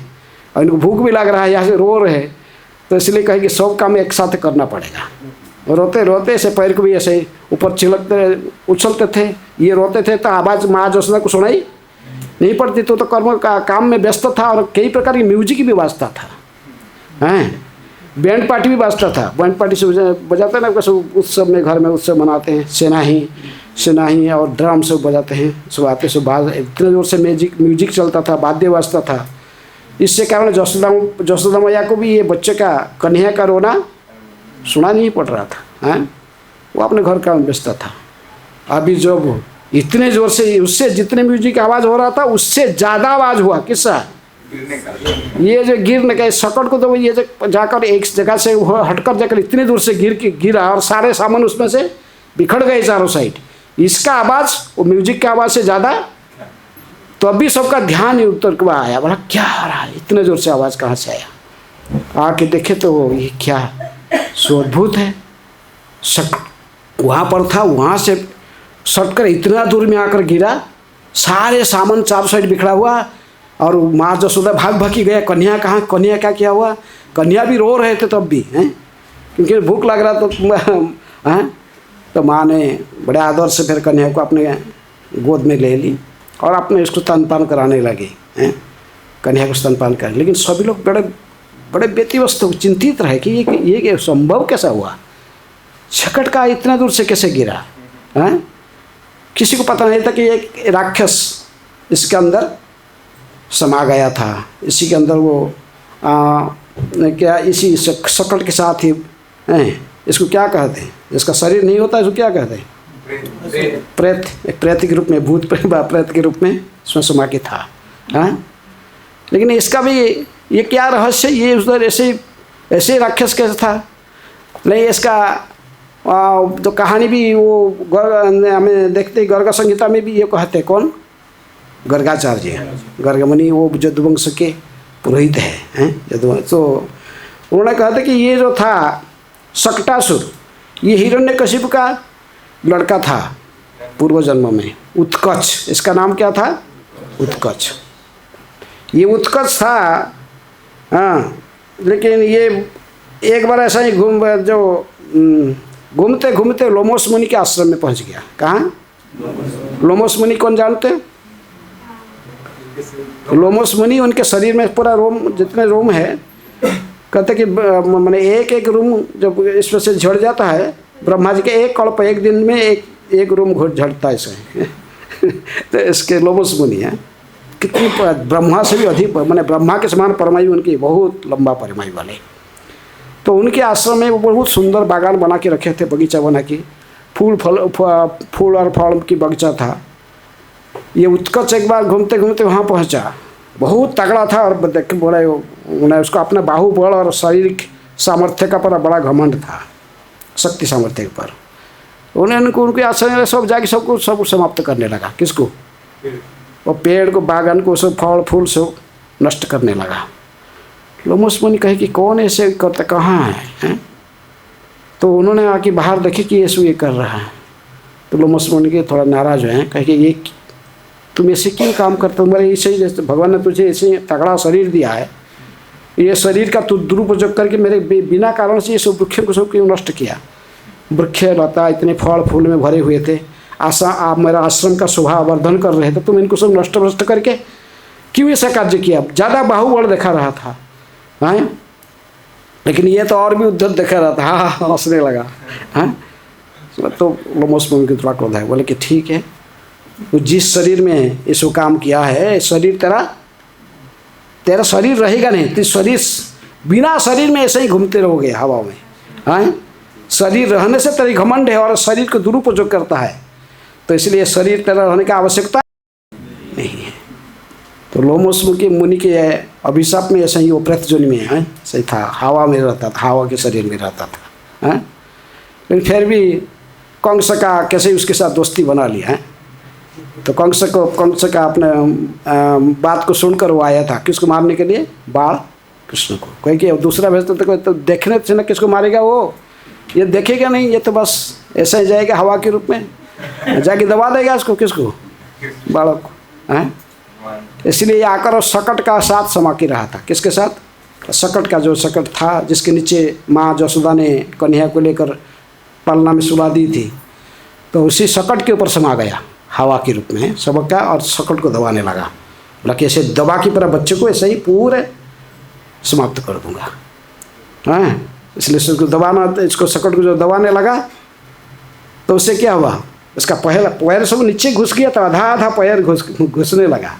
A: और इनको भूख भी लग रहा है, यहाँ से रो रहे, तो इसलिए कहे कि सब काम एक साथ करना पड़ेगा। रोते रोते ऐसे पैर को भी ऐसे ऊपर छिलकते उछलते थे, ये रोते थे तो आवाज़ माँ जसोदा को सुनाई नहीं पड़ती। तो कर्म का काम में व्यस्त था और कई प्रकार की म्यूजिक भी बाजता था हैं, बैंड पार्टी भी बाजता था। बैंड पार्टी से बजाते ना, उत्सव में घर में उत्सव मनाते हैं, सेनाही और ड्रम सब बजाते हैं, सब आते सब बाज, इतने जोर से म्यूजिक चलता था, वाद्य बाजता था। इससे कारण जसोदा मैया को भी ये बच्चे का कन्हैया का रोना सुना नहीं पड़ रहा था हैं, वो अपने घर का व्यस्त था। अभी जब इतने जोर से उससे जितने म्यूजिक आवाज़ हो रहा था उससे ज़्यादा आवाज़ हुआ किसका, ये जो गिरने का सकट को, तो ये जाकर एक जगह से हटकर जाकर इतनी दूर से गिरा और सारे सामान उसमें से बिखर गए चारों साइड। इसका आवाज़ वो म्यूजिक का आवाज़ से ज़्यादा, तो अभी सबका ध्यान ही उत्तर को आया, बोला क्या आ रहा है, इतने जोर से आवाज़ कहाँ से आया। आके देखे तो ये क्या सो अद्भुत है, वहाँ पर था, वहाँ से सटकर इतना दूर में आकर गिरा, सारे सामान चारों साइड बिखरा हुआ। और माँ जसोदा भाग भगी गया, कन्हैया कहाँ, कन्हैया क्या किया हुआ, कन्हैया भी रो रहे थे तब भी हैं, क्योंकि भूख लग रहा तो हैं। तो माँ ने बड़े आदर से फिर कन्हैया को अपने गोद में ले ली और अपने इसको स्तनपान कराने लगे हैं, कन्हैया को स्तनपान कर। लेकिन सभी लोग बड़े व्यतिव्यस्त चिंतित रहे कि ये संभव कैसा हुआ, छकट का इतना दूर से कैसे गिरा हैं? किसी को पता नहीं था कि एक राक्षस इसके अंदर समा गया था। इसी के अंदर वो क्या इसी शकट के साथ ही हैं, इसको क्या कहते हैं, इसका शरीर नहीं होता, इसको क्या कहते हैं? प्रेत। एक प्रेत के रूप में, भूत प्रेत के रूप में इसमें समा के था। हाँ, लेकिन इसका भी ये क्या रहस्य, ये उधर ऐसे राक्षस कैसे था? नहीं, इसका तो कहानी भी वो हमें देखते गर्ग संहिता में भी ये कहते, कौन? गर्गाचार्य, गर्गमुनि, वो यदुवंश के पुरोहित हैं यदुवंश। तो उन्होंने कहते कि ये जो था शकटासुर, ये हिरण्यकशिपु का लड़का था पूर्व जन्म में, उत्कच। इसका नाम क्या था? उत्कच। ये उत्कच था। हाँ, लेकिन ये एक बार ऐसा ही घूमते घूमते लोमस मुनि के आश्रम में पहुंच गया। कहाँ? लोमस मुनि कौन जानते हैं? लोमस मुनि, उनके शरीर में पूरा रोम, जितने रोम है, कहते कि मैंने एक रोम जब इसमें से झड़ जाता है, ब्रह्मा जी के एक कल्प, एक दिन में एक रोम झड़ता है इसे। तो इसके लोमस मुनि हैं, कितनी ब्रह्मा से भी अधिक, मैंने ब्रह्मा के समान परमायु उनकी, बहुत लंबा परमायु वाले। तो उनके आश्रम में वो बहुत सुंदर बागान बना के रखे थे, बगीचा बना के, फूल और फल की बगीचा था। ये उत्कच एक बार घूमते घूमते वहाँ पहुँचा, बहुत तगड़ा था और देख बड़े उन्हें उसको अपना बाहुबल और शारीरिक सामर्थ्य का पर बड़ा घमंड था, शक्ति सामर्थ्य पर। उनके आश्रम में सब जाके सब समाप्त करने लगा। किसको? वो पेड़ को, बागान को, सब फल फूल सब नष्ट करने लगा। लोमस मुनि कहे कि कौन ऐसे करता, कहाँ है? तो उन्होंने आके बाहर देखे कि ये कर रहा है। तो लोमस मुनि के थोड़ा नाराज हुए हैं, कहे कि ये तुम ऐसे क्यों काम करते हो? तुम्हारे ऐसे ही, जैसे भगवान ने तुझे ऐसे तगड़ा शरीर दिया है, ये शरीर का तू दुरुपयोग करके मेरे बिना कारण से ये सब वृक्षों को सब क्यों नष्ट किया? वृक्ष लता इतने फल फूल में भरे हुए थे, आप मेरा आश्रम का शोभा वर्धन कर रहे थे, तुम इनको सब नष्ट भ्रष्ट करके क्यों ऐसा कार्य किया? ज़्यादा बाहुबल दिखा रहा था। हाँ, लेकिन ये तो और भी उद्धत दिखा रहा था। हाँ, हंसने लगा। हाँ, तो लोमस मुनि की थोड़ा क्रोध है, बोले कि ठीक है, तो जिस शरीर में इसको काम किया है, शरीर तेरा शरीर रहेगा नहीं, तो शरीर बिना शरीर में ऐसे ही घूमते रहोगे हवा में। हाँ, शरीर रहने से तेरी घमंड है और शरीर को दुरुपयोग करता है, तो इसलिए शरीर तेरा रहने की आवश्यकता नहीं है। तो लोमस मुनि के अभिशाप में ऐसा ही वो प्रेत जोनि में है, सही था, हवा में रहता था, हवा के शरीर में रहता था। हाँ, लेकिन फिर भी कंस का कैसे उसके साथ दोस्ती बना लिया है। तो कंस का अपने बात को सुनकर वो आया था, किसको मारने के लिए? बाल कृष्ण को। कोई कि दूसरा भेजता तो देखने से ना किसको मारेगा, वो ये देखेगा नहीं, ये तो बस ऐसा ही जाएगा हवा के रूप में, जाके दबा देगा इसको, किसको? बालक को। हैं, इसलिए ये आकर और शकट का साथ समा के रहा था। किसके साथ? शकट का, जो शकट था जिसके नीचे माँ जसोदा ने कन्हैया को लेकर पालना में सुला दी थी, तो उसी शकट के ऊपर समा गया हवा के रूप में सबका, और शकट को दबाने लगा। बोला ऐसे दबा की तरह बच्चे को ऐसे ही पूरे समाप्त कर दूंगा। हाँ, इसलिए इसको दबाना, इसको शकट को जो दबाने लगा तो उससे क्या हुआ? इसका पैर सब नीचे घुस गया, तो आधा पैर घुसने लगा।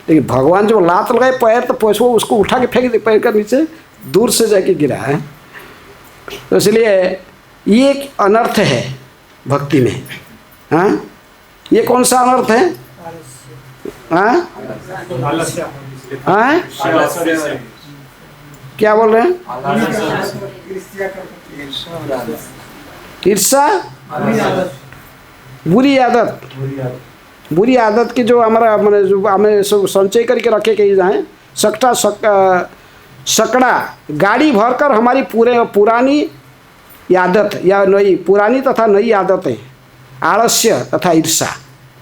A: लेकिन भगवान जो लात लगाए पैर, तो पैसों उसको उठा के फेंक दे, पैर का नीचे दूर से जाके गिरा है। तो इसलिए ये एक अनर्थ है भक्ति में। हाँ, ये कौन सा अनर्थ है? हाँ, हाँ, क्या बोल रहे हैं? ईर्ष्या, बुरी आदत। बुरी आदत की जो हमारा मैंने जो हमें सब संचय करके रखे कहीं जाए, सकड़ा गाड़ी भरकर हमारी पुरानी आदत या नई, पुरानी तथा नई आदतें, आलस्य तथा ईर्ष्या,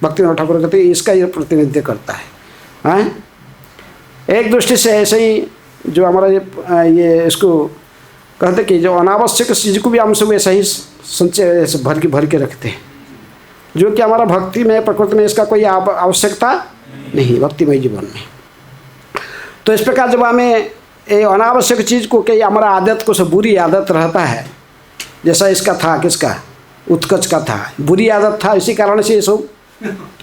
A: भक्तिनाथ ठाकुर कहते हैं इसका ये प्रतिनिधित्व करता है। हाँ, एक दृष्टि से ऐसे ही जो हमारा ये इसको कहते कि जो अनावश्यक चीज़ को भी हम सब ऐसा ही संचय भर के रखते हैं, जो कि हमारा भक्ति में, प्रकृति में इसका कोई आवश्यकता नहीं, भक्तिमय जीवन में। तो इस प्रकार जब हमें ये अनावश्यक चीज़ को, कई हमारा आदत को सब बुरी आदत रहता है, जैसा इसका था, किसका? उत्कच का था, बुरी आदत था, इसी कारण से ये सब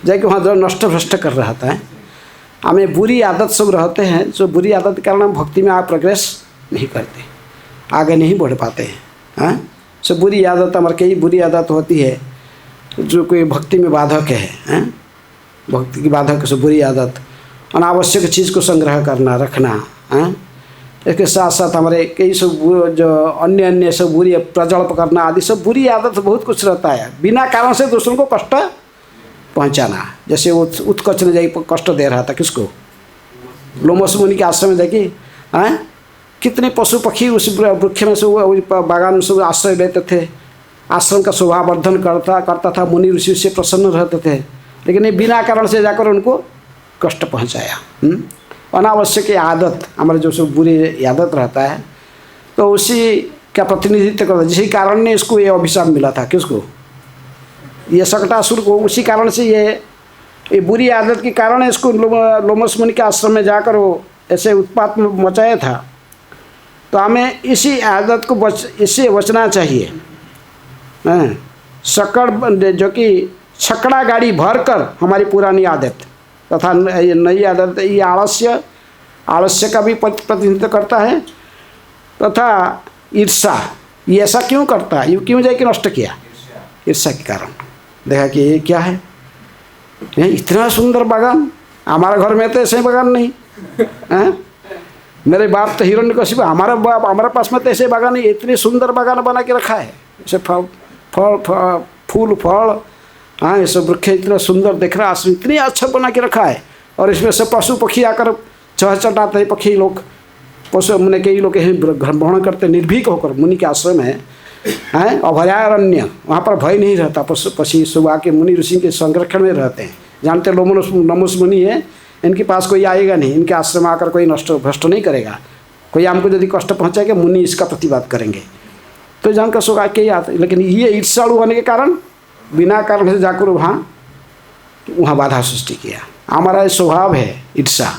A: जाके वहाँ जो नष्ट भ्रष्ट कर रहा था। हमें बुरी आदत सब रहते हैं, जो बुरी आदत के कारण हम भक्ति में आप प्रोग्रेस नहीं करते, आगे नहीं बढ़ पाते हैं। हाँ, सो बुरी आदत हमारे कई बुरी आदत होती है जो कोई भक्ति में बाधक है। भक्ति की बाधक से बुरी आदत, अनावश्यक चीज़ को संग्रह करना रखना। इसके साथ साथ हमारे कई सब जो अन्य सब बुरी प्रजल्प करना आदि सब बुरी आदत बहुत कुछ रहता है। बिना कारण से दूसरों को कष्ट पहुंचाना, जैसे वो उत्कच ने जाके कष्ट दे रहा था किसको, लोमस मुनि के आश्रम में देखिए कितने पशु पक्षी उस वृक्ष में से बागान में सब आश्रय लेते थे, आश्रम का शोभा वर्धन करता था, मुनि ऋषि से प्रसन्न रहते थे, लेकिन ये बिना कारण से जाकर उनको कष्ट पहुंचाया। अनावश्यक आदत हमारे जो सब बुरी आदत रहता है तो उसी का प्रतिनिधित्व करता है, जिसी कारण ने इसको ये अभिशाप मिला था किसको, ये सकटासुर को। उसी कारण से ये बुरी आदत के कारण इसको लोमस मुनि के आश्रम में जाकर वो ऐसे उत्पात मचाया था। तो हमें इसी आदत को इससे बचना चाहिए। सकड़ जो कि छकड़ा गाड़ी भर कर हमारी पुरानी आदत तथा नई आदत, ये आलस्य का भी प्रतिनिधित्व करता है तथा ईर्षा। ये ऐसा क्यों करता है, ये क्यों जाके नष्ट किया, ईर्षा के कारण। देखा कि ये क्या है, इतना सुंदर बागान, हमारा घर में तो ऐसे बागान नहीं है। मेरे बाप तो हिरण्यकशिपु, हमारे पास में तो ऐसे बागान नहीं, इतनी सुंदर बागान बना के रखा है, ऐसे फूल फल, हाँ ये सब वृक्ष इतना सुंदर दिख रहा है, आश्रम इतनी अच्छा बना के रखा है, और इसमें से पशु पक्षी आकर चटाते हैं, पक्षी लोग पशु मुनि कई लोग यहीं भ्रमण करते निर्भीक होकर। मुनि के आश्रम है अभयारण्य, वहाँ पर भय नहीं रहता, पशु पक्षी सुबह के मुनि ऋषि के संरक्षण में रहते हैं। जानते नमुस मुनि है, इनके पास कोई आएगा नहीं, इनके आश्रम आकर कोई नष्ट भ्रष्ट नहीं करेगा, कोई हमको यदि कष्ट पहुँचाएगा मुनि इसका प्रतिवाद करेंगे, तो जानकर सुबह के ही आते। लेकिन ये ईर्ष्यालु होने के कारण बिना कारण से जाकर वहाँ बाधा सृष्टि किया। हमारा ये स्वभाव है ईर्षा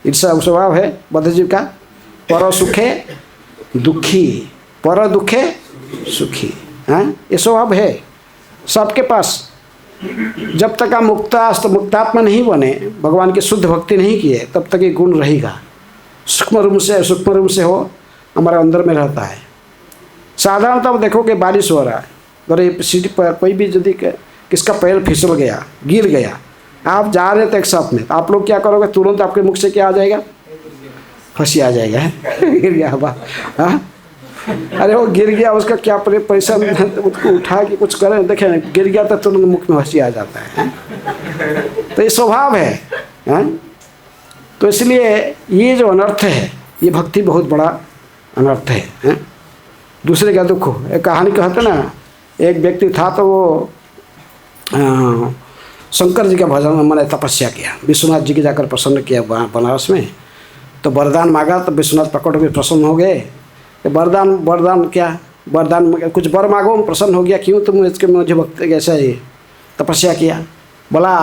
A: स्वभाव है बद्धजीव का। पर सुखे दुखी, पर दुखे सुखी, ये स्वभाव है सबके पास। जब तक आप मुक्तात्मा नहीं बने, भगवान की शुद्ध भक्ति नहीं किए, तब तक ये गुण रहेगा। सूक्ष्म रूप से हो हमारे अंदर में रहता है। साधारणतः आप देखोगे बारिश हो रहा है, अगर सीढ़ी पर कोई भी यदि किसका पैर फिसल गया, गिर गया, आप जा रहे थे एक साथ में, तो आप लोग क्या करोगे, तुरंत आपके मुख से क्या आ जाएगा, हंसी आ जाएगा। गिर गया बा, हाँ अरे वो गिर गया, उसका क्या पैसा उसको उठा के कुछ करें, देखें गिर गया तो तुरंत मुख में हंसी आ जाता है। तो ये स्वभाव है। तो इसलिए ये जो अनर्थ है, ये भक्ति बहुत बड़ा अनर्थ है। दूसरे का दुख हो, एक कहानी कहते ना, एक व्यक्ति था तो वो शंकर जी का भजन मैंने तपस्या किया, विश्वनाथ जी के जाकर प्रसन्न किया बनारस में। तो वरदान मांगा तो विश्वनाथ प्रकट होकर प्रसन्न हो गए। वरदान क्या, वरदान कुछ वर मांगो, प्रसन्न हो गया। क्यों, तुम इसके मुझे भक्त कैसा है तपस्या किया, बोला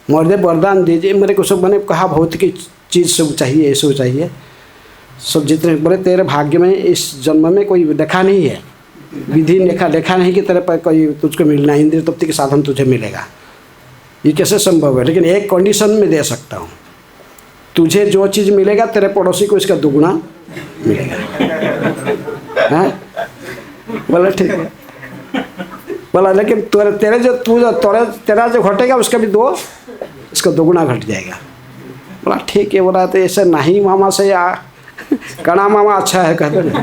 A: मोरदेव वरदान दीजिए मेरे को। सब मैंने कहा भौतिक चीज़ सब चाहिए, ये सब चाहिए, सब जितने बोले तेरे भाग्य में इस जन्म में कोई देखा नहीं है, विधि देखा नहीं कि तेरे पर कोई तुझको मिलना, इंद्रिय तृप्ति के साधन तुझे मिलेगा, ये कैसे संभव है। लेकिन एक कंडीशन में दे सकता हूँ, तुझे जो चीज़ मिलेगा तेरे पड़ोसी को इसका दुगुना मिलेगा। बोला ठीक है, बोला लेकिन तेरा जो घटेगा उसका भी इसका दोगुना घट जाएगा। बोला ठीक है। बोला तो ऐसे नहीं मामा से कड़ा मामा अच्छा है कहते ना।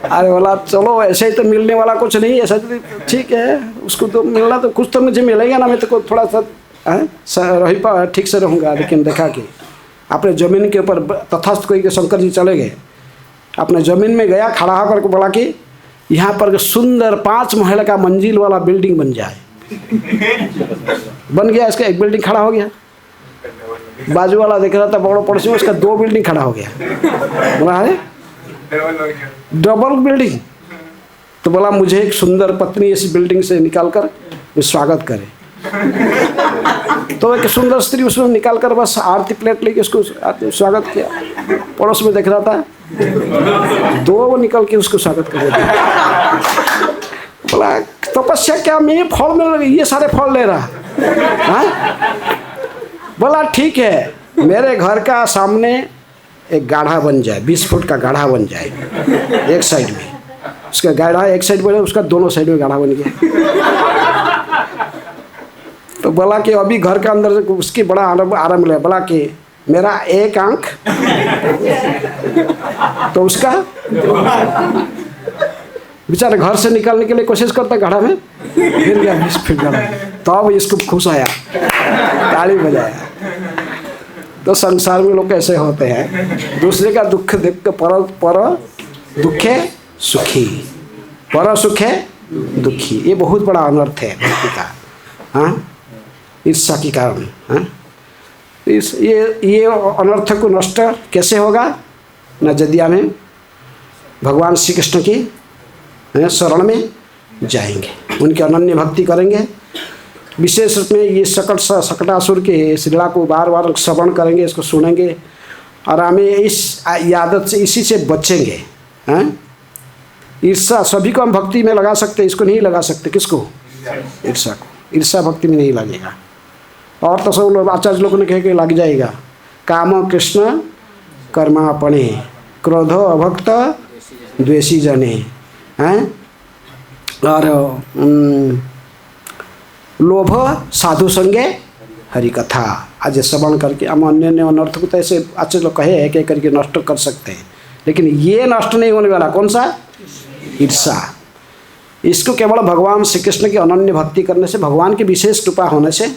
A: अरे बोला चलो ऐसे ही तो मिलने वाला कुछ नहीं, ऐसा तो ठीक है, उसको तो मिलना तो कुछ तो मुझे मिलेगा ना, मैं तो थोड़ा सा ठीक से रहूँगा। लेकिन देखा कि अपने ज़मीन के ऊपर तथास्थ कोई के शंकर जी चले गए, अपने ज़मीन में गया, खड़ा होकर के बोला कि यहाँ पर सुंदर 5 महल का मंजिल वाला बिल्डिंग बन जाए। बन गया, इसका एक बिल्डिंग खड़ा हो गया। बाजू वाला देख रहा था बड़ा पड़ोसी में, उसका 2 बिल्डिंग खड़ा हो गया। बोला अरे डबल बिल्डिंग। तो बोला मुझे एक सुंदर पत्नी इस बिल्डिंग से निकाल कर स्वागत करे। तो एक सुंदर स्त्री उसमें निकाल कर बस आरती प्लेट लेके उसको स्वागत किया। पड़ोस में देख रहा था 2 निकल के उसको स्वागत कर दिया। बोला तपस्या क्या, मैं फल में ये सारे फल ले रहा। हाँ? बोला ठीक है, मेरे घर का सामने एक गाढ़ा बन जाए, 20 फुट का गाढ़ा बन जाए एक साइड में, उसका गाढ़ा एक साइड बने, उसका दोनों साइड में गाढ़ा बन गया। तो बोला कि अभी घर के अंदर उसकी बड़ा आराम मिला। बोला कि मेरा एक आंख तो उसका, बेचारे घर से निकालने के लिए कोशिश करता गाढ़ा में, गिर गया 20 फीट गाढ़ा। तब इसको खुश आया, ताली बजाया। तो संसार में लोग ऐसे होते हैं, दूसरे का दुख देख के पर दुखे सुखी, पर सुखे दुखी। ये बहुत बड़ा अनर्थ है भक्ति का। हाँ, ईर्ष्या के कारण। हाँ, ये अनर्थ को नष्ट कैसे होगा? न यदि हमें भगवान श्री कृष्ण की शरण में जाएंगे, उनकी अनन्य भक्ति करेंगे, विशेष रूप में ये सकटासुर के इस लीला को बार बार श्रवण करेंगे, इसको सुनेंगे और हमें इस आदत से, इसी से बचेंगे। हैं, ईर्ष्या सभी को हम भक्ति में लगा सकते, इसको नहीं लगा सकते। किसको? ईर्ष्या को। ईर्ष्या भक्ति में नहीं लगेगा। और तो सब लोग आचार्य लोगों ने कह के लग जाएगा। काम कृष्ण कर्मापणे, क्रोधो अभक्त द्वेषी जने, हैं, और लोभ साधु संगे हरि कथा। आज श्रवण करके हम अन्य अनर्थ को तो ऐसे अच्छे लोग कहे है कि करके नष्ट कर सकते हैं, लेकिन ये नष्ट नहीं होने वाला। कौन सा? ईर्ष्या। इसको केवल भगवान श्री कृष्ण की अनन्य भक्ति करने से, भगवान की विशेष कृपा होने से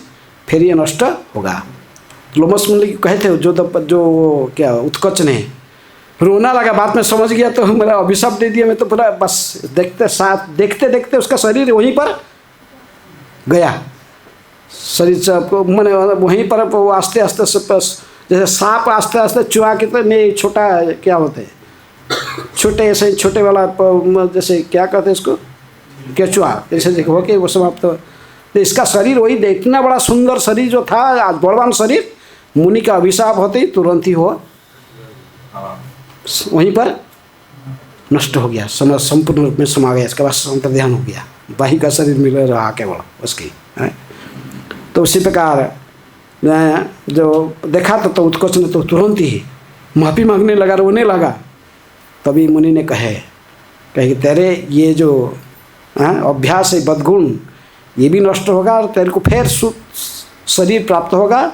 A: फिर ये नष्ट होगा। लोमस मुनि कहे थे जो क्या उत्कच ने रोना लगा, बात में समझ गया तो मेरा अभिशाप दे दिया। मैं तो पूरा बस देखते देखते उसका शरीर वहीं पर गया। शरीर मैंने वहीं पर वो आस्ते आस्ते जैसे सांप आस्ते आस्ते चुहा के, तो नहीं छोटा क्या होते हैं, छोटे ऐसे छोटे वाला जैसे क्या कहते हैं इसको, केचुआ जैसे हो के वो समाप्त। तो इसका शरीर वही, इतना बड़ा सुंदर शरीर जो था, बलवान शरीर, मुनि का अभिशाप होते ही तुरंत ही हो वहीं पर नष्ट हो गया, संपूर्ण रूप में समा गया। इसके बाद अंतर्ध्यान हो गया, बाही का शरीर मिल रहा केवल उसकी। तो उसी प्रकार जो देखा तो उत्कर्ष ने तो तुरंत ही माफ़ी मांगने लगा, रोने लगा। तभी मुनि ने कहे कि तेरे ये जो अभ्यास है बदगुण, ये भी नष्ट होगा और तेरे को फिर शरीर प्राप्त होगा।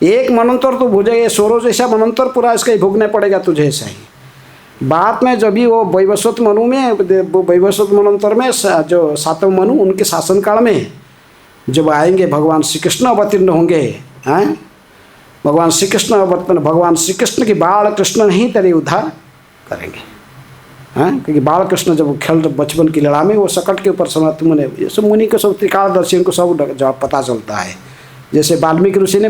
A: एक मनंतर तो भोजेगा, सोरो जैसा मनंतर पूरा इसका ही भोगना पड़ेगा तुझे ऐसा ही। बाद में जब भी वो वैवस्वत मनु में, वैवस्वत मनंतर में जो सातवें मनु, उनके शासनकाल में जब आएंगे भगवान श्री कृष्ण अवतीर्ण होंगे, हैं, भगवान श्री कृष्ण अवतीर्ण, भगवान श्री कृष्ण की बाल कृष्ण नहीं तेरे उद्धार करेंगे। हैं, क्योंकि बाल कृष्ण जब खेल बचपन की लड़ा में वो सकट के ऊपर समाप्त मुनि, ये सब मुनि को सब त्रिकालदर्शी को सब जब पता चलता है। जैसे वाल्मीकि ऋषि ने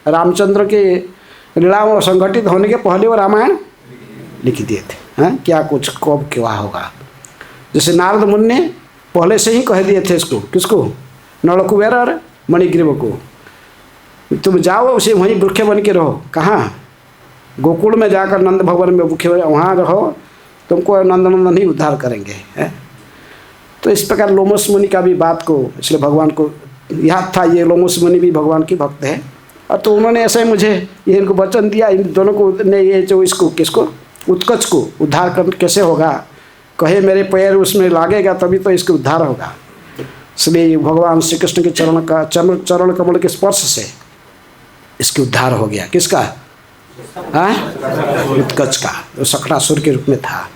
A: रामचंद्र के लीला संगठित होने के पहले वो रामायण लिख दिए थे। हैं, क्या कुछ कब क्या होगा। जैसे नारद मुनि ने पहले से ही कह दिए थे इसको, किसको? नलकुबेर और मणिग्रीव को, तुम जाओ उसे वहीं भूखे बन के रहो। कहाँ? गोकुल में जाकर नंद भवन में भूखे वहाँ रहो, तुमको नंदनंदन ही उद्धार करेंगे। है? तो इस प्रकार लोमस मुनि का भी बात को, इसलिए भगवान को याद था, ये लोमस मुनि भी भगवान की भक्त है। और तो उन्होंने ऐसे मुझे ये इनको वचन दिया, इन दोनों को ने, ये जो इसको किसको, उत्कच को उद्धार कर कैसे होगा, कहे मेरे पैर उसमें लागेगा तभी तो इसका उद्धार होगा। इसलिए भगवान श्री कृष्ण के चरण कमल के स्पर्श से इसके उद्धार हो गया। किसका? उत्कच का, जो सकटासुर के रूप में था।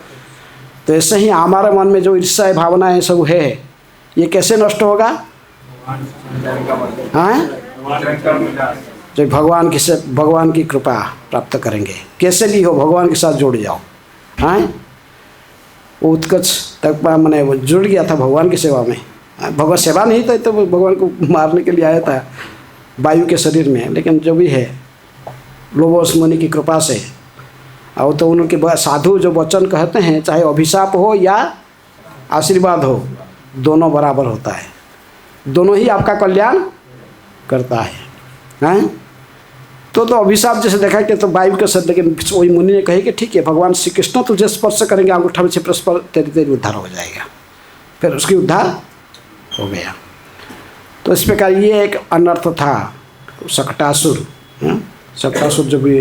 A: तो ऐसे ही हमारे मन में जो ईर्ष्या भावनाएं सब है, ये कैसे नष्ट होगा? जब भगवान की कृपा प्राप्त करेंगे। कैसे भी हो भगवान के साथ जुड़ जाओ। हैं, वो उत्कच तक मैंने वो जुड़ गया था भगवान की सेवा में। भगवत सेवा नहीं था तो भगवान को मारने के लिए आया था वायु के शरीर में, लेकिन जो भी है लोमस मुनि की कृपा से। और तो उनके साधु जो वचन कहते हैं, चाहे अभिशाप हो या आशीर्वाद हो, दोनों बराबर होता है, दोनों ही आपका कल्याण करता है। हैं, तो अभिशाप जैसे देखा कि तो वायु के शरीर, लेकिन वही मुनि ने कहे कि ठीक है, भगवान श्री कृष्ण तुझे स्पर्श करेंगे अंगूठा में से, परस्पर तेरी उद्धार हो जाएगा। फिर उसकी उद्धार हो गया। तो इस प्रकार ये एक अनर्थ था शकटासुर। शकटासुर जो भी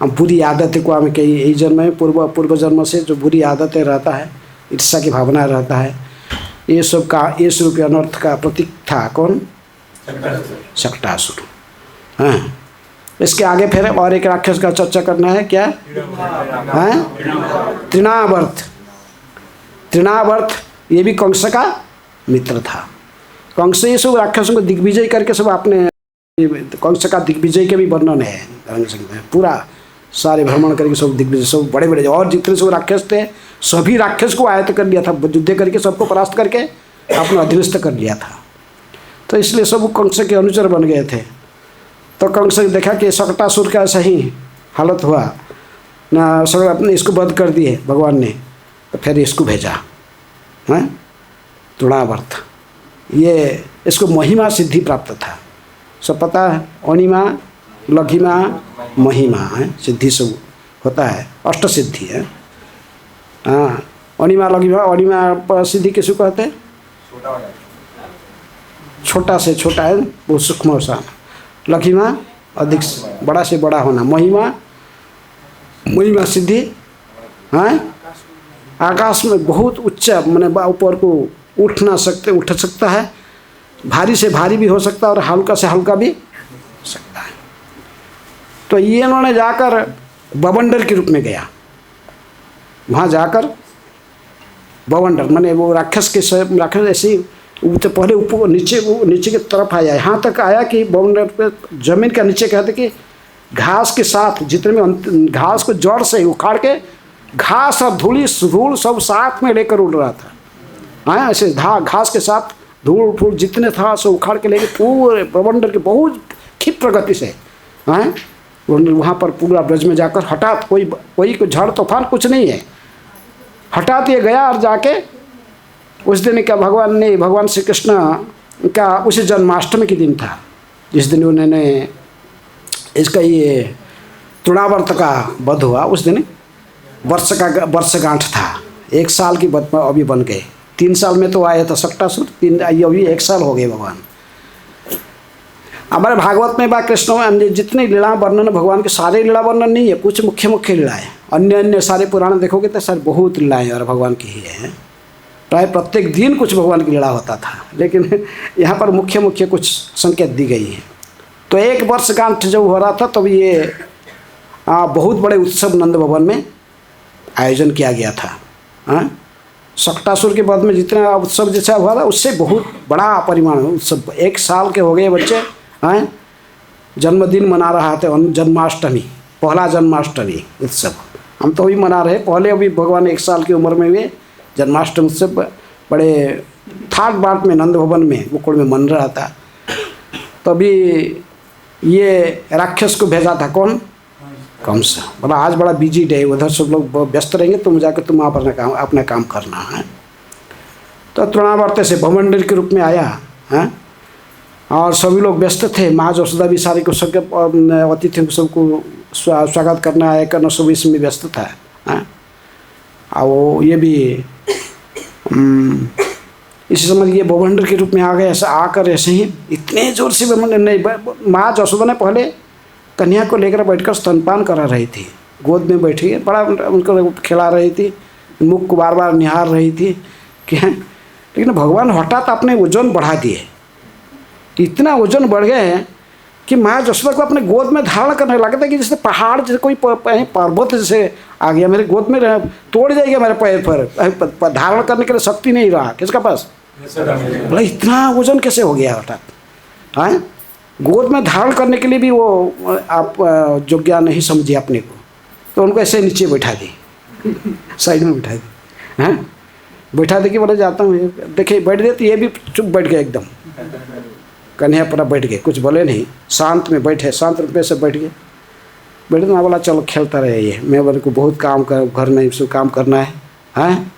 A: हम बुरी आदतें को हमें कई यही जन्म में पूर्व जन्म से जो बुरी आदतें रहता है, ईर्ष्या की भावना रहता है, ये सब का इस रूपी अनर्थ का प्रतीक था कौन? शकटासुर। हाँ, इसके आगे फिर और एक राक्षस का चर्चा करना है। क्या है? तृणावर्त। तृणावर्त ये भी कंस का मित्र था। कंस ये सब राक्षसों को दिग्विजय करके सब आपने, कंस का दिग्विजय के भी वर्णन है पूरा, सारे भ्रमण करके सब दिग्विजय, सब बड़े बड़े और जितने सब राक्षस थे सभी राक्षस को आयत्त कर लिया था, युद्ध करके सबको परास्त करके अपना अधीनस्थ कर लिया था। तो इसलिए सब कंस के अनुचर बन गए थे। तो कंस ने देखा कि शकटासुर का सही हालत हुआ ना, सब अपने इसको वध कर दिए भगवान ने, तो फिर इसको भेजा हैं तृणावर्त। ये इसको महिमा सिद्धि प्राप्त था, सब पता है। अणिमा, लघिमा, महिमा है सिद्धि सब होता है, अष्ट सिद्धि है। हाँ, अणिमा लघिमा, अणिमा सिद्धि किसको कहते हैं? छोटा से छोटा है, बहुत सूक्ष्म सा। लघिमा अधिक बड़ा से बड़ा होना। महिमा, महिमा सिद्धि है आकाश में बहुत उच्च, मैंने ऊपर को उठ सकता है, भारी से भारी भी हो सकता है और हल्का से हल्का भी हो सकता है। तो ये इन्होंने जाकर बवंडर के रूप में गया, वहाँ जाकर बवंडर माने वो राक्षस ऐसे ही तो पहले ऊपर नीचे की तरफ आया, यहाँ तक आया कि बवंडर पे जमीन का नीचे कहते कि घास के साथ जितने में घास को जड़ से उखाड़ के घास और धूल सब साथ में लेकर उड़ रहा था। हाँ, ऐसे घास के साथ धूल फूल जितने था सब उखाड़ के लेके पूरे बवंडर के बहुत क्षिप्र गति से, हाँ, वहाँ पर पूरा ब्रज में जाकर हठात कोई झड़ तूफान कुछ नहीं है, हठात ये गया और जाके उस दिन का भगवान श्री कृष्ण का उसी जन्माष्टमी के दिन था जिस दिन उन्होंने इसका ये तृणावर्त का वध हुआ। उस दिन वर्षगांठ था, 1 साल की अभी बन गए। 3 साल में तो आया था शकटासुर, अभी 1 साल हो गए भगवान। हमारे भागवत में बा कृष्ण जितने लीला वर्णन भगवान के सारे लीला वर्णन नहीं है, कुछ मुख्य मुख्य लीलाएँ, अन्य सारे पुराण देखोगे तो सारे बहुत लीलाएँ और भगवान की ही है। प्राय प्रत्येक दिन कुछ भगवान की लीला होता था, लेकिन यहाँ पर मुख्य कुछ संकेत दी गई है। तो 1 वर्षगांठ जब हो रहा था तब ये बहुत बड़े उत्सव नंद भवन में आयोजन किया गया था। हाँ, शकटासुर के बाद में जितना उत्सव जैसा हुआ था उससे बहुत बड़ा परिमाण उत्सव। 1 साल के हो गए बच्चे, हाँ, जन्मदिन मना रहा थे, जन्माष्टमी, पहला जन्माष्टमी उत्सव हम तो अभी मना रहे। पहले अभी भगवान 1 साल की उम्र में हुए जन्माष्टमी उत्सव बड़े ठाट बाट में नंद भवन में गोकुल में मन रहा था। तभी ये राक्षस को भेजा था कौन? कंस। बोला आज बड़ा बिजी डे, उधर सब लोग व्यस्त रहेंगे, तुम जाकर तुम वहाँ पर अपना काम करना है। तो तृणावर्त से भवंडर के रूप में आया है और सभी लोग व्यस्त थे। माँ यशोदा भी सारे को सबके अतिथियों को सबको स्वागत करना है करना, सब इसमें व्यस्त था। हाँ, और वो ये भी इसी समय ये भवंडर के रूप में आ गए। ऐसा आकर ऐसे ही इतने जोर से नहीं, माँ यशोदा ने पहले कन्या को लेकर बैठकर स्तनपान करा रही थी, गोद में बैठी बड़ा उनको खिला रही थी, मुख को बार बार निहार रही थी कि, लेकिन भगवान हठात अपने वजन बढ़ा दिए। इतना वजन बढ़ गए हैं कि माँ यशोदा को अपने गोद में धारण करने लगता है कि जैसे पहाड़, जैसे कोई पर्वत जैसे आ गया मेरे गोद में, तोड़ जाएगा मेरे पैर पर, धारण करने के लिए शक्ति नहीं रहा किसका पास। बोला इतना वजन कैसे हो गया हठात। हाँ, गोद में धारण करने के लिए भी वो आप योग्य नहीं समझे अपने को, तो उनको ऐसे नीचे बैठा दी, साइड में बैठा दी। हाँ, बैठा दे कि बोले जाता हूँ, देखिए बैठ गए तो ये भी चुप बैठ गए एकदम, कन्हैया पर बैठ गए, कुछ बोले नहीं, शांत में बैठे, शांत रूप से बैठ गए। बैठे तो मैं बोला चलो खेलता रहे ये, मैं बोले को बहुत काम कर, घर में सब काम करना है। हाँ,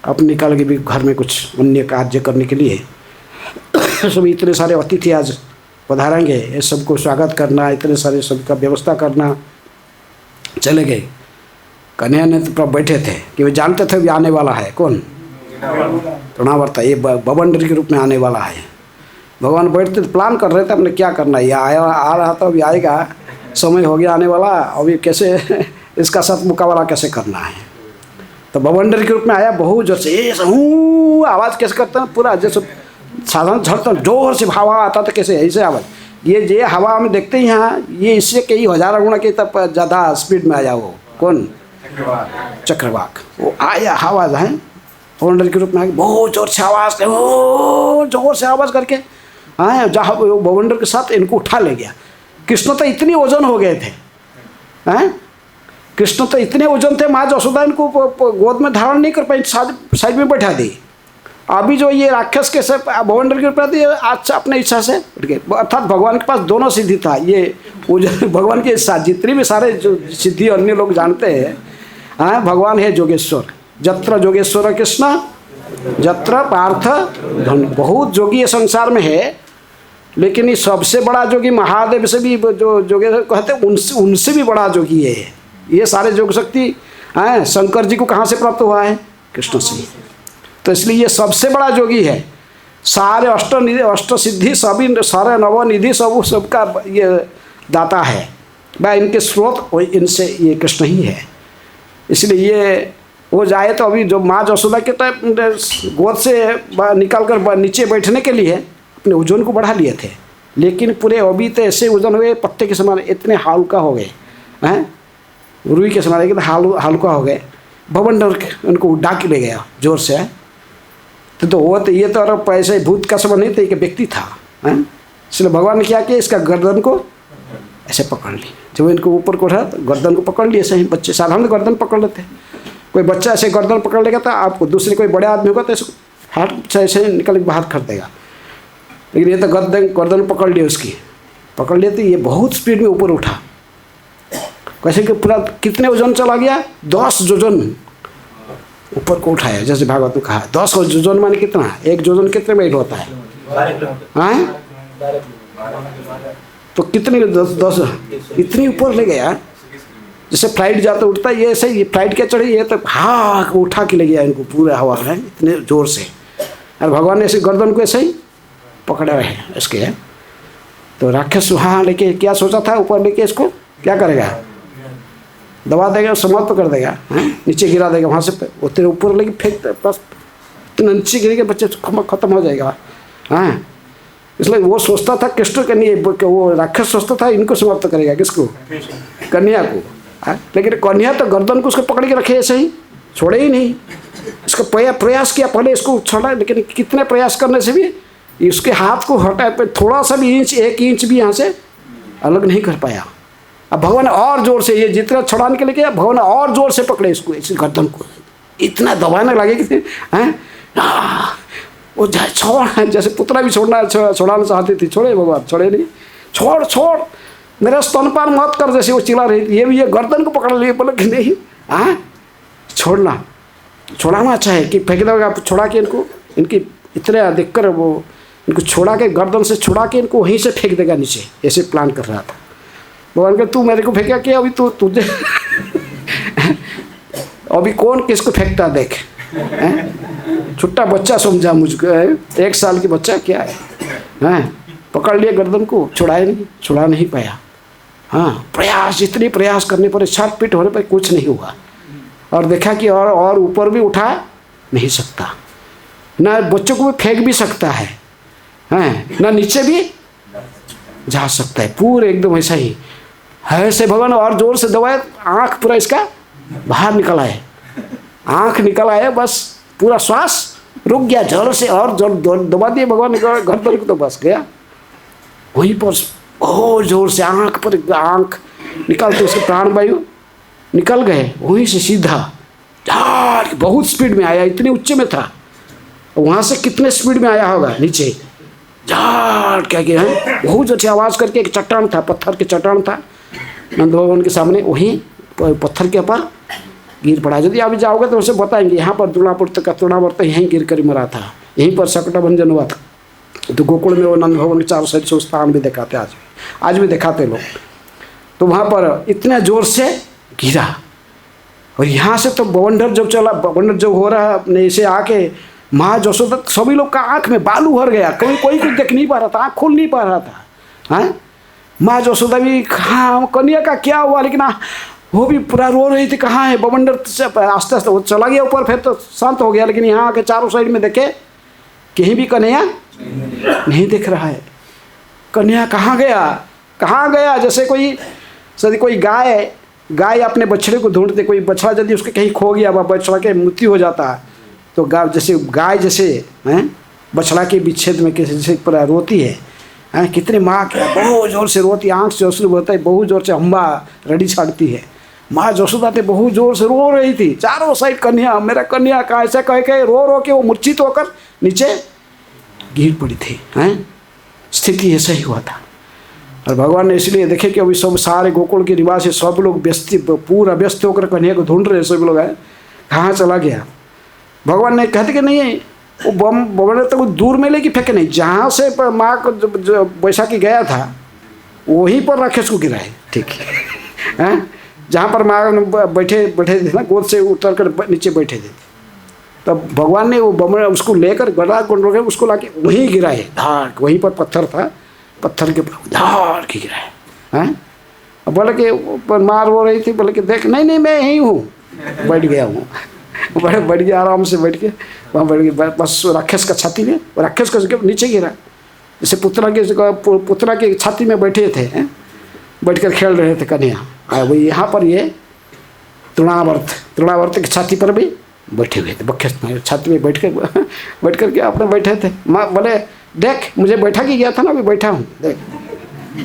A: अब निकल के भी घर में कुछ अन्य कार्य करने के लिए सब इतने सारे अतिथि आज पधारेंगे, ये सबको स्वागत करना, इतने सारे सबका व्यवस्था करना, चले गए। कन्हैया ने तो बैठे थे कि वे जानते थे भी आने वाला है कौन, तृणावर्त ये बवंडर के रूप में आने वाला है। भगवान बैठते प्लान कर रहे थे हमने क्या करना है, ये आया आ रहा था, अभी आएगा, समय हो गया आने वाला, अभी कैसे इसका साथ मुकाबला कैसे करना है। तो बवंडर के रूप में आया, बहुत जोर से ये आवाज़ कैसे करता है, पूरा जैसे साधारण झड़ता जोर से हवा आता था, कैसे ऐसे आवाज़। ये हवा में देखते ही यहाँ, ये इससे कई हज़ारों गुना के तब ज़्यादा स्पीड में आया वो कौन, चक्रवाक। वो आया आवाज़ है बवंडर के रूप में आया, बहुत जोर से आवाज़, जोर से आवाज़ करके हाँ जहाँ बवंडर के साथ इनको उठा ले गया। कृष्ण तो इतनी वजन हो गए थे, हैं कृष्ण तो इतने वजन थे, माँ यशोदा इनको गोद में धारण नहीं कर पाई, साइड में बैठा दी। अभी जो ये राक्षस के सब बवंडर के ऊपर आज अपने इच्छा से उठ गए। अर्थात भगवान के पास दोनों सिद्धि था, ये भगवान की इच्छा, जितनी भी सारे जो सिद्धि अन्य लोग जानते हैं, हाँ भगवान है जोगेश्वर, जत्र जोगेश्वर कृष्ण जत्र पार्थ धन। बहुत जोगी ये संसार में है, लेकिन ये सबसे बड़ा जोगी महादेव से भी जो जोगेश्वर कहते हैं, उनसे भी बड़ा जोगी है। ये सारे योग शक्ति हैं शंकर जी को कहाँ से प्राप्त हुआ है, कृष्ण से। तो इसलिए ये सबसे बड़ा जोगी है। सारे अष्ट सिद्धि सभी सारे नवनिधि सबका ये दाता है, वह इनके स्रोत इनसे ये कृष्ण ही है। इसलिए ये हो जाए तो अभी जो माँ यशोदा के गोद से निकाल कर नीचे बैठने के लिए अपने वजन को बढ़ा लिए थे, लेकिन पूरे अभी तो ऐसे वजन हुए पत्ते के समान, इतने हल्का हो गए हैं, रुई के समान एकदम हल्का हो गए। बवंडर उनको उड़ा के ले गया जोर से। तो वो तो ये तो और ऐसे भूत का समान नहीं था, एक व्यक्ति था, हैं। इसलिए भगवान ने क्या किया, इसका गर्दन को ऐसे पकड़ ली। जब इनको ऊपर को उठा तो गर्दन को पकड़ लिए। ऐसे ही बच्चे साधारण गर्दन पकड़ लेते हैं, कोई बच्चा ऐसे गर्दन पकड़ लेगा तो आपको दूसरे कोई बड़े आदमी होगा तो ऐसे हाथ ऐसे निकल के बाहर कर देगा, लेकिन ये तो गर्दन पकड़ लिए, उसकी पकड़ लिए तो ये बहुत स्पीड में ऊपर उठा। कैसे कि पूरा कितने वजन चला गया, 10 योजन ऊपर को उठाया। जैसे भागवत में कहा 10 योजन माने कितना, एक योजन कितने में होता है, हाँ तो कितने 10 इतनी ऊपर ले गया। जैसे फ्लाइट जाता उठता है, ये ऐसे ये फ्लाइट क्या चढ़ी, ये तो हाँ उठा के ले गया इनको पूरे हवा में इतने जोर से। और भगवान ने ऐसे गर्दन को ऐसे ही पकड़े रहे इसके। तो राक्षस वहाँ लेके क्या सोचा था, ऊपर लेके इसको क्या करेगा, दबा देगा, समाप्त कर देगा, नीचे गिरा देगा, वहाँ से उतने ऊपर लेके फेंक, बस इतना नीचे गिरेगा बच्चे खत्म हो जाएगा। हाँ इसलिए वो सोचता था कृष्ण के नहीं, वो राक्षस सोचता था इनको समाप्त करेगा, किसको, कन्या को। लेकिन कन्या तो गर्दन को उसको पकड़ के रखे ऐसे ही, छोड़े ही नहीं। इसका प्रयास किया, पहले इसको छोड़ा, लेकिन कितने प्रयास करने से भी उसके हाथ को हटा, थोड़ा सा भी इंच 1 इंच भी यहाँ से अलग नहीं कर पाया। अब भगवान और जोर से, ये जितना छुड़ाने के लिए किया, भगवान और जोर से पकड़े इसको, इस गर्दन को इतना दबाने लगे कि वो छोड़, जैसे पुतला भी छोड़ाना चाहती थी, छोड़े भगवान, छोड़े नहीं, छोड़ छोड़ मेरा स्तनपान मत कर, जैसे वो चिल्ला रही थी। ये गर्दन को पकड़ लिए, बोले कि नहीं छोड़ना, छोड़ाना अच्छा है कि फेंक देगा, छोड़ा के इनको, इनकी इतने देखकर वो इनको छोड़ा के, गर्दन से छोड़ा के इनको वहीं से फेंक देगा नीचे, ऐसे प्लान कर रहा था। भगवान का तू मेरे को फेंका कि अभी तुझे अभी कौन किसको फेंकता देख, छोटा बच्चा समझा मुझको, 1 साल की बच्चा क्या है, पकड़ लिया गर्दन को, छुड़ा नहीं पाया। हाँ प्रयास, जितनी प्रयास करने पर, छटपट होने पर कुछ नहीं हुआ। और देखा कि और ऊपर भी उठा नहीं सकता, ना बच्चों को भी फेंक भी सकता है, ना नीचे भी जा सकता है, पूरे एकदम ऐसा ही है। ऐसे भगवान और जोर से दबाए, आँख पूरा इसका बाहर निकल आए, आँख निकल आए, बस पूरा श्वास रुक गया, जोर से और जोर दबा दिए भगवान ने गर्दन को, तो बस गया वहीं पर बहुत जोर से आँख पर, आँख निकालते उसके प्राण वायु निकल गए, वहीं से सीधा झाड़ बहुत स्पीड में आया, इतने ऊंचे में था, वहाँ से कितने स्पीड में आया होगा नीचे, झाड़ क्या किया है, बहुत अच्छी आवाज़ करके। एक चट्टान था, पत्थर के चट्टान था नंद भवन के सामने, वहीं पत्थर के ऊपर गिर पड़ा। यदि अभी जाओगे तो उसे बताएंगे, यहाँ पर द्रोणापुर तक तृणावर्त यहीं गिर कर मरा था, यहीं पर सकटा भंजन हुआ था। तो गोकुल में वो नंद भवन के चारों साइड से उस स्थान भी दिखाते, आज भी दिखाते लोग। तो वहाँ पर इतने जोर से गिरा, और यहाँ से तो बवंडर जब चला, बवंडर जब हो रहा अपने इसे आके माँ जसोदा, सभी लोग का आंख में बालू भर गया, कोई कोई कुछ देख नहीं पा रहा था, आँख खोल नहीं पा रहा था। हैं माँ जसोदा भी कहाँ, कन्या का क्या हुआ, लेकिन वो भी पूरा रो रही थी, कहाँ है बवंडर से। आस्ते आस्ते वो चला गया ऊपर, फिर तो शांत हो गया, लेकिन यहाँ आके चारों साइड में देखे कहीं भी कन्या नहीं दिख रहा है। कन्या कहाँ गया, कहाँ गया? जैसे कोई गाय अपने बछड़े को ढूंढते, कोई बछड़ा यदि उसके कहीं खो गया, बछड़ा के मृत्यु हो जाता है, तो गाय जैसे हैं बछड़ा के विच्छेद में जैसे पूरा रोती है, हैं कितने माँ क्या बहुत जोर से रोती, आँख से अश्रु बहता है, बहुत जोर से अम्बा रड़ी छाड़ती है। माँ जसोदा तो बहुत जोर से रो रही थी, चारों साइड कन्या, मेरा कन्या का, ऐसा कह रो रो के वो मूर्छित होकर नीचे गिर पड़ी थी। हैं स्थिति ऐसा ही हुआ था। और भगवान ने इसलिए देखे कि अभी सब सारे गोकुल के निवासी सब लोग पूरा व्यस्त होकर कन्या को ढूंढ रहे, सब लोग हैं कहाँ चला गया। भगवान ने कहते कि नहीं, वो बम तो दूर में लेके फेंके नहीं, जहाँ से माँ को जो बैसाखी गया था वहीं पर राक्षस को गिराए। ठीक है, जहाँ पर माँ बैठे थे ना, गोद से उतर कर नीचे बैठे थे, तब भगवान ने वो बम उसको लेकर गला को उसको लाके वहीं गिराए, धार, वहीं पर पत्थर था, पत्थर के ऊपर धार के गिराए। हैं बोले कि मार हो रही थी, बोले कि देख, नहीं मैं यहीं हूँ, बैठ गया हूँ, बड़े बैठ गया आराम से, बैठ के वहाँ बैठ गया। बस राक्षस का छाती में, राक्षस का नीचे गिरा, जैसे पुतला की छाती में बैठे थे, बैठ कर खेल रहे थे कन्या। वो यहाँ पर ये तृणावर्त की छाती पर भी बैठे हुए थे, बख्श छाती में बैठ कर के अपने बैठे थे। माँ बोले देख, मुझे बैठा के गया था ना, अभी बैठा हूँ देख,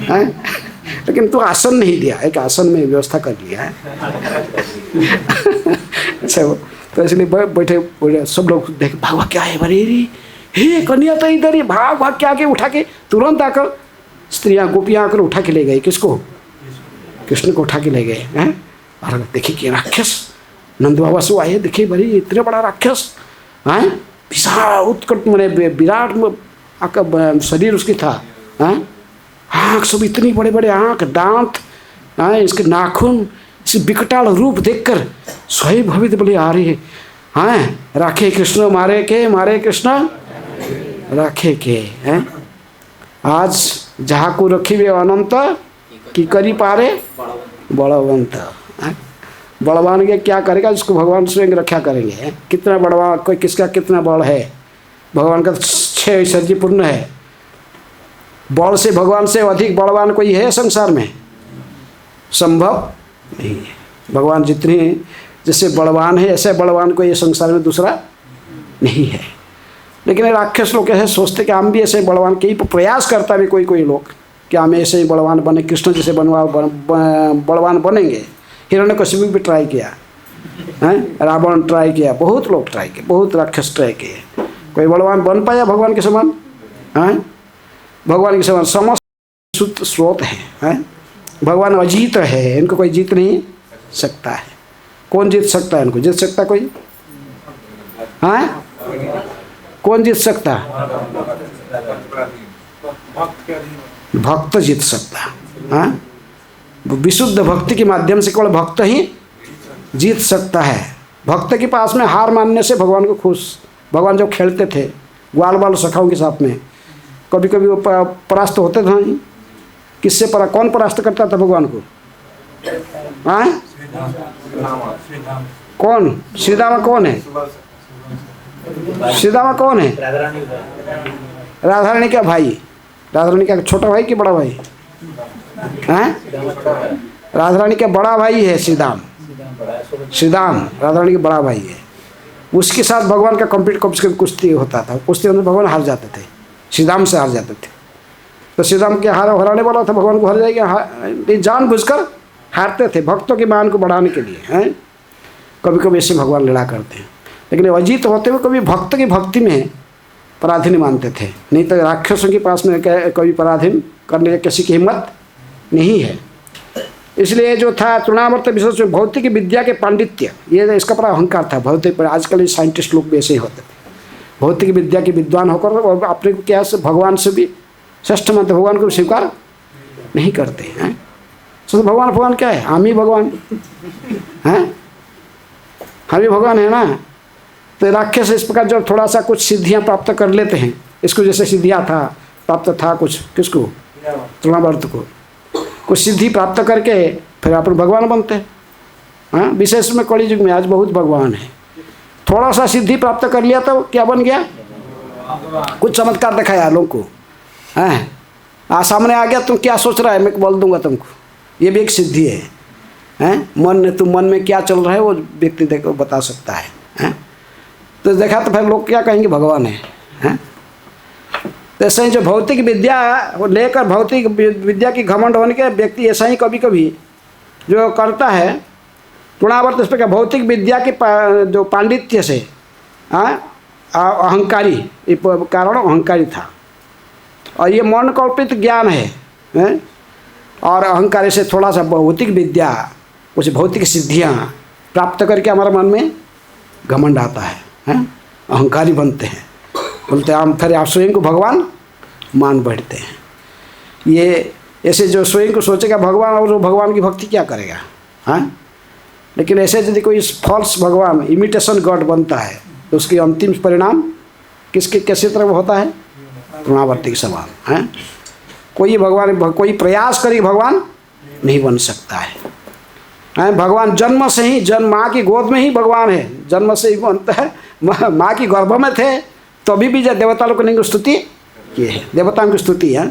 A: हैं लेकिन तू आसन नहीं दिया, एक आसन में व्यवस्था कर लिया है। अच्छा, तो इसलिए बैठे बोले, सब लोग देख, भागवा क्या है, बड़ी हे कन्या तो इधर ही, भाग के आके उठा के तुरंत आकर स्त्रियाँ गोपियाँ आकर उठा के ले गए, किसको? कृष्ण को उठा के ले गए। हैं और देखिए कि राक्षस नंद बाबा से आए, देखिए बड़ी इतने बड़ा राक्षस, हैं विशाल उत्कट मैंने विराट शरीर उसकी था, हैं आँख सब इतनी बड़े बड़े आँख, दांत, हैं इसके नाखून, इस विकटाल रूप देखकर स्वयं भवित बोले आ रही है, हैं राखे कृष्ण मारे कृष्ण राखे के। हैं आज जहाँ को रखी हुए अनंत की करी पारे बलवंत। बलवान के क्या करेगा, जिसको भगवान स्वयं रक्षा करेंगे। कितना बलवान, कोई किसका कितना बल है, भगवान का 6 ऐश्वर्य पूर्ण है। बल से भगवान से अधिक बलवान कोई है संसार में? संभव नहीं है। भगवान जितने जैसे बलवान है, ऐसे बलवान कोई संसार में दूसरा नहीं है। लेकिन राक्षस लोग ऐसे सोचते कि हम भी ऐसे बलवान, कई प्रयास करता भी कोई लोग कि हम ऐसे ही बलवान बने, कृष्ण जैसे बलवान बनेंगे। हिरण्यकशिपु भी ट्राई किया, हैं रावण ट्राई किया, बहुत लोग ट्राई किए, बहुत राक्षस ट्राई किए, कोई बलवान बन पाया भगवान के समान? हैं भगवान के समान समस्त स्रोत हैं। भगवान अजीत है, इनको कोई जीत नहीं सकता है। कौन जीत सकता है इनको? जीत सकता कोई? हाँ कौन जीत सकता? भक्त जीत सकता। हाँ विशुद्ध भक्ति के माध्यम से केवल भक्त ही जीत सकता है। भक्त के पास में हार मानने से भगवान को खुश, भगवान जब खेलते थे ग्वाल बाल सखाओं के साथ में, कभी कभी वो परास्त होते थे। किससे कौन परास्त करता था भगवान को? हाँ कौन? श्रीदामा कौन है? श्रीदामा कौन है? राधा रानी का भाई, राधा रानी का छोटा भाई कि बड़ा भाई? हैं राधा रानी का बड़ा भाई है श्रीदाम। श्रीदाम राधा रानी का बड़ा भाई है। उसके साथ भगवान का कॉम्पिटिशन कुश्ती होता था, कुश्ती में भगवान हार जाते थे, श्रीदाम से हार जाते थे। तो श्रीदाम के हराने वाला था, भगवान को हर जाएगा, जानबूझकर हारते थे भक्तों के मान को बढ़ाने के लिए। हैं कभी कभी ऐसे भगवान लड़ा करते हैं, लेकिन अजीत होते हुए कभी भक्त की भक्ति में पराधीन मानते थे। नहीं तो राक्षसों के पास में कभी पराधीन करने की किसी की हिम्मत नहीं है। इसलिए जो था तृणावर्त विशेष भौतिक विद्या के पांडित्य, ये इसका बड़ा अहंकार था भौतिक पर। आजकल साइंटिस्ट लोग भी ऐसे ही होते थे, भौतिक विद्या के विद्वान होकर और अपने को क्या भगवान से भी श्रेष्ठ मानते, भगवान को स्वीकार नहीं करते हैं। तो भगवान क्या है? हम ही भगवान हैं, हम ही भगवान है ना। तो राक्षस इस प्रकार जब थोड़ा सा कुछ सिद्धियां प्राप्त कर लेते हैं, इसको जैसे सिद्धियां था प्राप्त था कुछ, किसको, तृणावर्त को कुछ सिद्धि प्राप्त करके फिर अपन भगवान बनते हैं। हाँ, विशेष में कलि युग में आज बहुत भगवान है। थोड़ा सा सिद्धि प्राप्त कर लिया तो क्या बन गया, कुछ चमत्कार दिखाया लोगों को। हाँ, सामने आ गया, तुम क्या सोच रहा है मैं बोल दूंगा तुमको, ये भी एक सिद्धि है। हैं, तुम मन में क्या चल रहा है वो व्यक्ति देखो बता सकता है। हैं, तो देखा तो फिर लोग क्या कहेंगे, भगवान है। हैं, तो ऐसे ही जो भौतिक विद्या लेकर भौतिक विद्या की घमंड होने के व्यक्ति ऐसा ही कभी कभी जो करता है, तृणावर्त इस पर भौतिक विद्या के जो पांडित्य से अहंकारी, कारण अहंकारी था, और ये मन कल्पित ज्ञान है। और अहंकारी से थोड़ा सा भौतिक विद्या, कुछ भौतिक सिद्धियाँ प्राप्त करके हमारे मन में घमंड आता है। अहंकारी बनते हैं, बोलते हैं हम, फिर आप स्वयं को भगवान मान बैठते हैं। ये ऐसे जो स्वयं को सोचेगा भगवान, और वो भगवान की भक्ति क्या करेगा। हाँ, लेकिन ऐसे यदि कोई फॉल्स भगवान, इमिटेशन गॉड बनता है, तो उसकी अंतिम परिणाम किसके कैसे तरह होता है, तृणावर्ती के समान। है, कोई भगवान, कोई प्रयास करी भगवान नहीं बन सकता है। भगवान जन्म से ही, जन्म माँ की गोद में ही भगवान है, जन्म से ही बनता है। माँ की गर्भ में थे तभी भी जब देवता लोग ने स्तुति की है, देवताओं की स्तुति है।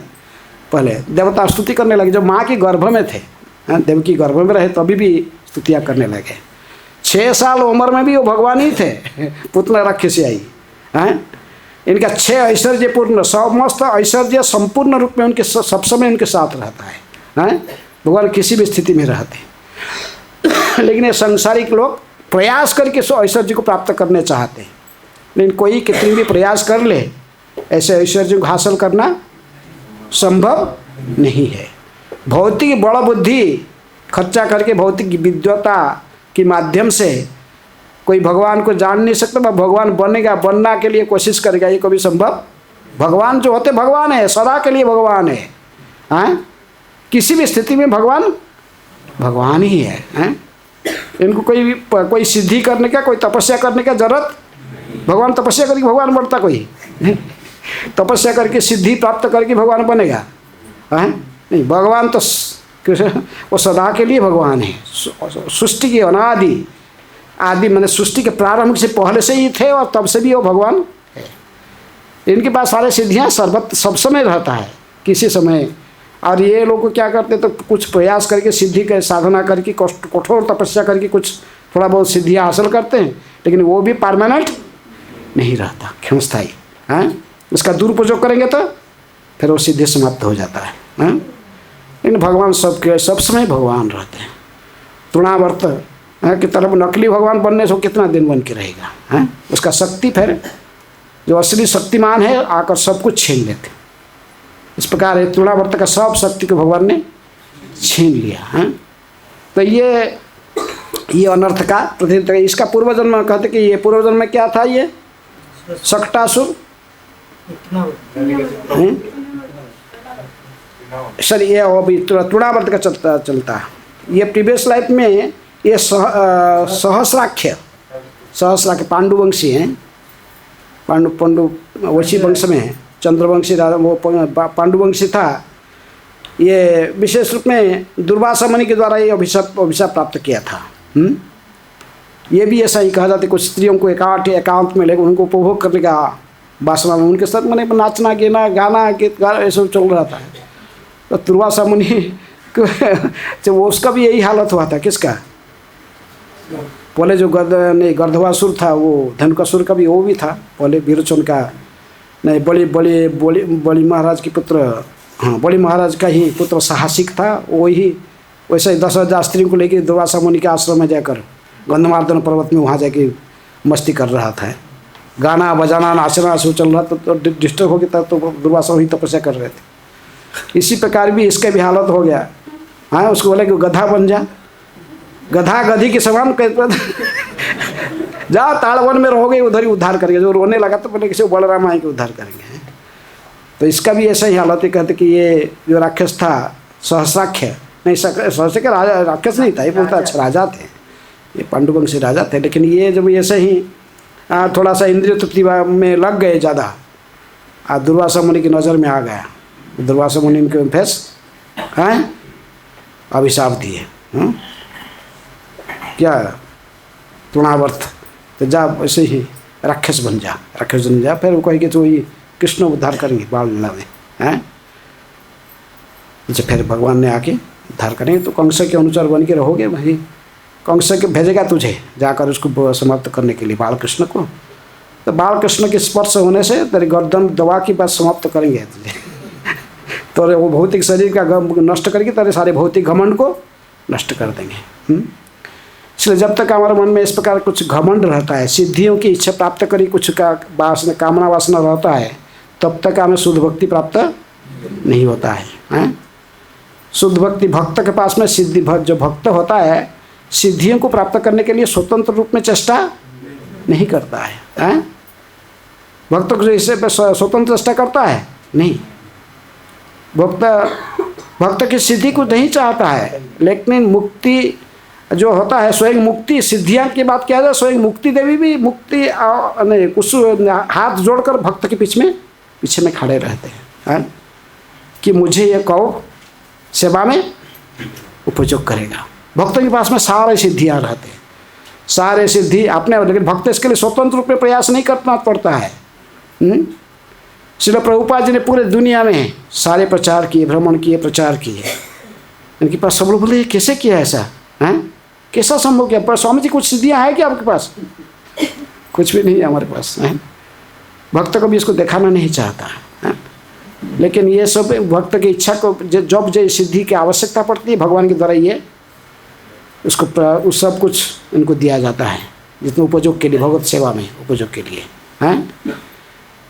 A: पहले देवता स्तुति करने लगे जब माँ की गर्भ में थे, देव की गर्भ में रहे तभी भी स्तुतियाँ करने लगे। 6 साल उम्र में भी वो भगवान ही थे, पुतना राक्षसी आई। इनका 6 ऐश्वर्यपूर्ण समस्त ऐश्वर्य संपूर्ण रूप में उनके सब समय उनके साथ रहता है। भगवान किसी भी स्थिति में रहते। लेकिन ये सांसारिक लोग प्रयास करके सो ऐश्वर्य को प्राप्त करने चाहते हैं, लेकिन कोई कितनी भी प्रयास कर ले, ऐसे ऐश्वर्य को हासिल करना संभव नहीं है। भौतिक बड़ बुद्धि खर्चा करके, भौतिक विद्वता के माध्यम से कोई भगवान को जान नहीं सकता। भगवान बनेगा, बनना के लिए कोशिश करेगा, ये कभी संभव। भगवान जो होते भगवान है, सदा के लिए भगवान है। हाँ, किसी भी स्थिति में भगवान भगवान ही है। इनको कोई सिद्धि करने का, कोई तपस्या करने का जरूरत, भगवान तपस्या करके भगवान बनता कोई तपस्या करके सिद्धि प्राप्त करके भगवान बनेगा। नहीं, भगवान तो वो सदा के लिए भगवान है। सृष्टि की अनादि, आदि मैंने सृष्टि के प्रारंभ से पहले से ही थे, और तब से भी वो भगवान है। इनके पास सारे सिद्धियाँ सब समय रहता है, किसी समय। और ये लोग क्या करते, तो कुछ प्रयास करके सिद्धि के साधना करके कठोर तपस्या करके कुछ थोड़ा बहुत सिद्धियाँ हासिल करते हैं, लेकिन वो भी परमानेंट नहीं रहता, क्षणस्थायी। इसका दुरुपयोग करेंगे तो फिर वो सिद्धि समाप्त हो जाता है। लेकिन भगवान सब समय भगवान रहते हैं। तृणावर्त की तरफ नकली भगवान बनने से कितना दिन बन के रहेगा। उसका शक्ति फिर जो असली शक्तिमान है आकर सब कुछ छीन लेते। इस प्रकार तृणावर्त का सब शक्ति को भगवान ने छीन लिया। तो ये अनर्थ का प्रतीत। इसका पूर्वजन्म कहते कि ये पूर्वजन्म में क्या था, ये सक्टासुर। सर ये अभी तृणावर्त का चलता। ये प्रीवियस लाइफ में ये सहस्राख्य पांडुवंशी हैं। पांडु वंशी वंश में है, चंद्रवंशी राजा वो पांडुवंशी था। ये विशेष रूप में दुर्वासा मुनि के द्वारा ये अभिशाप प्राप्त किया था। ये भी ऐसा ही कहा जाता है, कुछ स्त्रियों को एकांत में लेकर उनको उपभोग करने का वासना में उनके साथ मैंने नाचना गाना गीत ये सब चल रहा था। तो दुर्वासा मुनि वो उसका भी यही हालत हुआ था। किसका, पहले जो गर्धवासुर था, वो धनुकासुर का भी वो भी था पहले, विरोचन का नहीं, बलि महाराज की पुत्र, हाँ बलि महाराज का ही पुत्र साहसिक था। वही वैसे ही 10,000 स्त्रियों को लेकर दुर्वासा मुनि के आश्रम में जाकर गंधमार्दन पर्वत में वहाँ जाके मस्ती कर रहा था। गाना बजाना नाचना सब चल रहा था, तो डिस्टर्ब हो गया। तो दुर्वासा वही तपस्या कर रहे थे। इसी प्रकार भी इसका भी हालत हो गया। हाँ, उसको बोला कि गधा बन जा, गधा गधी के समान जा ताड़वन में रहोगे, उधर ही उद्धार करेंगे। जो रोने लगा तो बोले किसी बलराम आए के उद्धार करेंगे। तो इसका भी ऐसा ही हालत है। कहते कि ये जो राक्षस था सहस्राख्य, नहीं सहस्राख्य राजा राक्षस नहीं था, ये बोलता अच्छा राजा थे, ये पांडुवंशी राजा थे। लेकिन ये जब ऐसे ही थोड़ा सा इंद्रिय तृप्ति में लग गए ज़्यादा, दुर्वासा मुनि की नज़र में आ गया। दुर्वासा मुनि उनके फेस हैं अभिशाप दिए, क्या तृणावर्त, तो जा वैसे ही राक्षस बन जा। फिर वो कहेगी तो ये कृष्ण उद्धार करेंगे बाल लीला में, हैं। फिर भगवान ने आके उद्धार करेंगे, तो कंस के अनुसार बन के रहोगे भाई। कंस के भेजेगा तुझे जाकर उसको समाप्त करने के लिए बाल कृष्ण को। तो बाल कृष्ण के स्पर्श होने से तेरी गर्दन दबा की बात समाप्त करेंगे तुझे। तो वो भौतिक शरीर का नष्ट करके तेरे सारे भौतिक घमंड को नष्ट कर देंगे। इसलिए जब तक हमारे मन में इस प्रकार कुछ घमंड रहता है, सिद्धियों की इच्छा प्राप्त करी कुछ का वासना कामना वासना रहता है, तब तक हमें शुद्ध भक्ति प्राप्त नहीं होता है, हैं? शुद्ध भक्ति भक्त के पास में सिद्धि जो भक्त होता है सिद्धियों को प्राप्त करने के लिए स्वतंत्र रूप में चेष्टा नहीं करता है, हैं? भक्त जो इससे स्वतंत्र चेष्टा करता है नहीं। भक्त की सिद्धि को नहीं चाहता है, लेकिन मुक्ति जो होता है स्वयं मुक्ति सिद्धियां की बात किया जाए, स्वयं मुक्ति देवी भी मुक्ति उस हाथ जोड़कर भक्त के पीछे में खड़े रहते हैं, कि मुझे ये कहो सेवा में उपयोग करेगा। भक्तों के पास में सारे सिद्धियां रहते हैं, सारे सिद्धि अपने, लेकिन भक्त इसके लिए स्वतंत्र रूप में प्रयास नहीं करना पड़ता है। श्रील प्रभुपाद जी ने पूरे दुनिया में सारे प्रचार किए, भ्रमण किए, प्रचार किए। इनके पास सब लोग बोले कैसे किया ऐसा, हैं? कैसा संभव किया? पर स्वामी जी कुछ सिद्धियां है क्या आपके पास? कुछ भी नहीं है हमारे पास, हैं? भक्त को भी इसको दिखाना नहीं चाहता है। लेकिन ये सब भक्त की इच्छा को जब जो सिद्धि की आवश्यकता पड़ती है भगवान के द्वारा ये उसको उस सब कुछ इनको दिया जाता है, जितने उपयोग के लिए भगवत सेवा में उपयोग के लिए, हैं?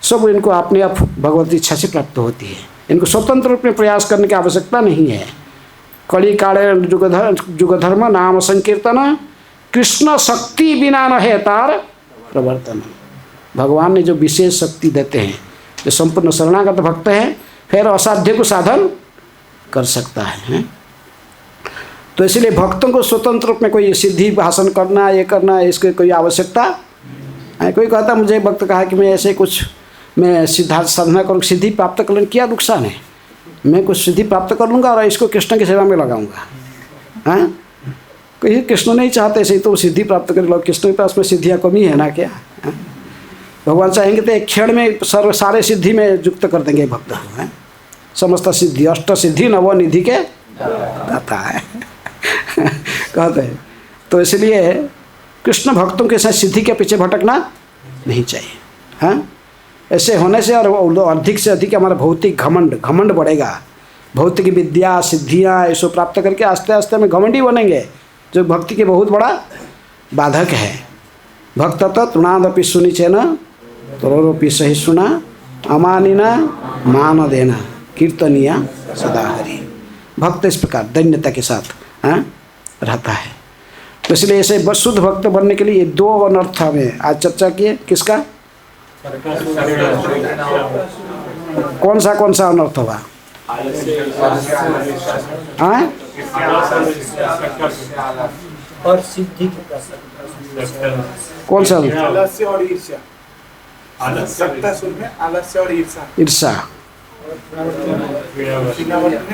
A: सब इनको अपने आप भगवत इच्छा से प्राप्त होती है। इनको स्वतंत्र रूप में प्रयास करने की आवश्यकता नहीं है। कड़ी काले जुग धर्म नाम संकीर्तन कृष्ण शक्ति बिना न है तार प्रवर्तन। भगवान ने जो विशेष शक्ति देते हैं, जो संपूर्ण शरणागत भक्त है फिर असाध्य को साधन कर सकता है। तो इसलिए भक्तों को स्वतंत्र रूप में कोई सिद्धि हासिल करना ये करना इसकी कोई आवश्यकता है। कोई कहता मुझे भक्त कहा कि मैं ऐसे कुछ मैं सिद्धार्थ साधना करूँ सिद्धि प्राप्त कर लूँ, क्या नुकसान है? मैं कुछ सिद्धि प्राप्त कर लूँगा और इसको कृष्ण की सेवा में लगाऊंगा, हैं? कोई कृष्ण नहीं चाहते ऐसे ही तो सिद्धि प्राप्त कर लो। कृष्ण के पास में सिद्धियाँ कमी है ना क्या, है? भगवान चाहेंगे तो एक क्षण में सारे सिद्धि में युक्त कर देंगे भक्त, हैं? समस्त सिद्धि अष्ट सिद्धि नव निधि के दाता है कहते हैं। तो इसलिए कृष्ण भक्तों के साथ सिद्धि के पीछे भटकना नहीं चाहिए, हैं? ऐसे होने से और अधिक से अधिक हमारा भौतिक घमंड बढ़ेगा। भौतिक विद्या सिद्धियाँ ऐसो प्राप्त करके आस्ते आस्ते में घमंडी बनेंगे, जो भक्ति के बहुत बड़ा बाधक है। भक्त तो तृणादपि सुनिचेन तरोरोपि सहिष्णुना अमानिना मान देना कीर्तनिया सदा हरि। भक्त इस प्रकार दैन्यता के साथ रहता है। तो इसलिए ऐसे शुद्ध भक्त बनने के लिए दो अनर्थ हमें आज चर्चा किए। किसका कौन सा अनर्थ होगा?
B: और सिद्धि
A: कौन सा?
B: आलस्य और ईर्ष्या। आलस्य और
A: ईर्ष्या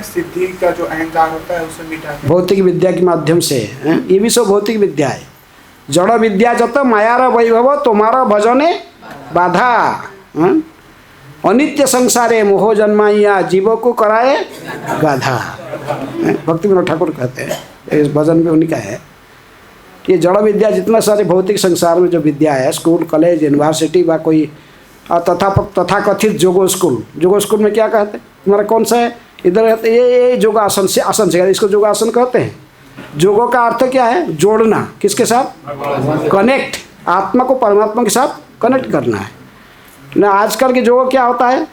B: सिद्धि का जो अहंकार होता है उसे मिटा
A: भौतिक विद्या के माध्यम से, ये भी सब भौतिक विद्या है। जड़ विद्या जत मायार वैभव तुम्हारा भजने बाधा, अनित्य संसारे मोह जन्माइया जीवों को कराए गाधा। भक्ति विनोद ठाकुर कहते हैं, इस भजन में उन्हीं का है कि जड़ विद्या जितना सारे भौतिक संसार में जो विद्या है, स्कूल कॉलेज यूनिवर्सिटी व कोई तथा कथित जोगो स्कूल में क्या कहते हैं? तुम्हारा कौन सा है? इधर कहते ये योगासन से आसन से, इसको योगासन कहते हैं। जोगो का अर्थ क्या है? जोड़ना। किसके साथ? कनेक्ट, आत्मा को परमात्मा के साथ कनेक्ट करना है ना। आजकल के जोगो क्या होता है?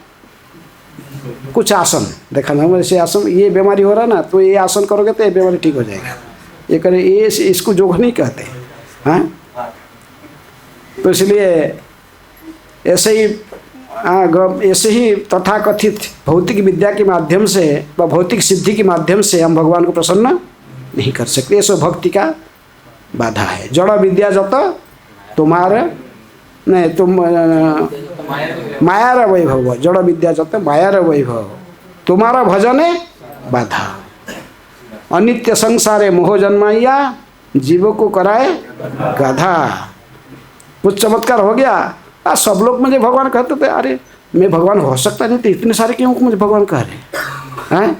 A: कुछ आसन देखा ना, वैसे आसन, ये बीमारी हो रहा है ना तो ये आसन करोगे तो ये बीमारी ठीक हो जाएगा, ये करें, ये इसको योग नहीं कहते हैं। तो इसलिए ऐसे ही तथाकथित भौतिक विद्या के माध्यम से व भौतिक सिद्धि के माध्यम से हम भगवान को प्रसन्न नहीं कर सकते। ये सब भक्ति का बाधा है। जड़ विद्या जत तुम्हारे नहीं तुम मायार वैभव, जड़ विद्या चाहते मायार वैभव, तुम्हारा भजन है बाधा। अनित्य संसारे मोह जन्माइया, जीवों को कराए गधा। कुछ चमत्कार हो गया। सब लोग मुझे भगवान कहते थे, अरे मैं भगवान हो सकता नहीं, तो इतने सारे क्यों मुझे भगवान कह रहे हैं?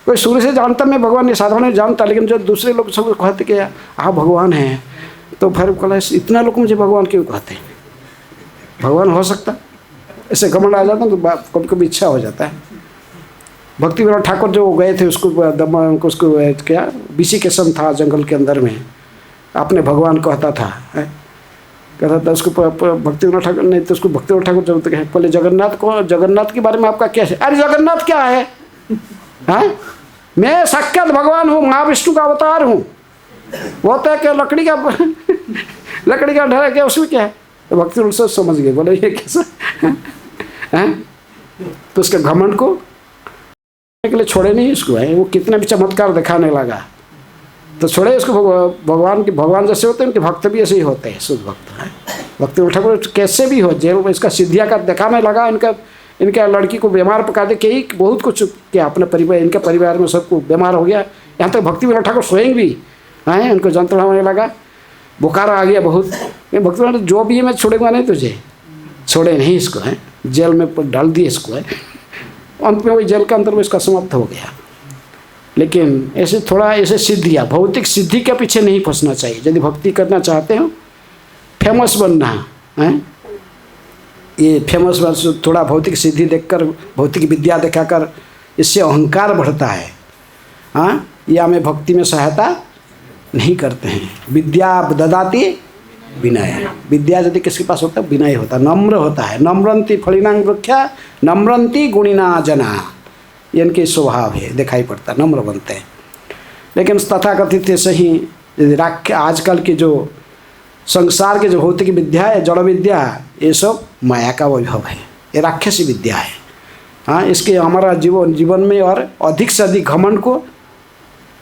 A: कोई शुरू से जानता मैं भगवान ये साधारण जानता, लेकिन जब दूसरे लोग सब कहते कि आप भगवान हैं, तो फिर कहला इतना लोग मुझे भगवान क्यों कहते हैं? भगवान हो सकता, ऐसे घमंड आ जाता तो कभी कभी इच्छा हो जाता है। भक्ति विनोद ठाकुर जो गए थे उसको क्या विशिकेशन था जंगल के अंदर में, अपने भगवान कहता था, कहता था उसको भक्ति विनोद ठाकुर नहीं तो उसको भक्ति विनोद ठाकुर जब तक बोले जगन्नाथ के बारे में आपका क्या है? अरे जगन्नाथ क्या है? हैं? मैं साक्षात भगवान हूँ, महाविष्णु का अवतार हूँ। वो तो क्या लकड़ी का ढेर है क्या, उसमें क्या है? तो भक्ति विनोद समझ गए, बोले ये कैसा है? तो उसके घमंड को के लिए छोड़े नहीं इसको है, वो कितने भी चमत्कार दिखाने लगा तो छोड़े इसको। भगवान जैसे होते हैं उनके भक्त भी ऐसे ही होते हैं, शुद्ध भक्त हैं। भक्ति ठाकुर कैसे भी हो, जेल में इसका सिद्धिया का दिखाने लगा। इनका लड़की को बीमार पका दे के ही बहुत कुछ किया अपने परिवार, इनके परिवार में सबको बीमार हो गया। यहाँ तक भक्ति विनोद ठाकुर स्वयं भी हैं, उनको जंत्रणा होने लगा, बुखार आ गया बहुत। भक्ति विनोद जो भी है मैं छोड़ेगा नहीं तुझे, छोड़े नहीं इसको है, जेल में डाल दिए इसको है। अंत में वही जेल के अंदर में इसका समाप्त हो गया। लेकिन ऐसे थोड़ा ऐसे सिद्धियाँ, भौतिक सिद्धि के पीछे नहीं फंसना चाहिए। यदि भक्ति करना चाहते हो, फेमस बनना है, ये फेमस बस थोड़ा भौतिक सिद्धि देखकर, भौतिक विद्या दिखाकर इससे अहंकार बढ़ता है। हाँ, या हमें भक्ति में सहायता नहीं करते हैं। विद्या ददाति विनय, विद्या यदि किसके पास होता है विनय होता है, नम्र होता है। नम्रंती फलिनांग वृक्षा नम्रंती गुणिना जना, ये इनके स्वभाव है, दिखाई पड़ता है, नम्र बनते हैं। लेकिन तथाकथित सही यदि आजकल की जो संसार के जो भौतिक विद्या है, जड़ विद्या, ये सब माया का वैभव है, ये राक्षसी विद्या है। हाँ, इसके हमारा जीवन में और अधिक से अधिक घमंड को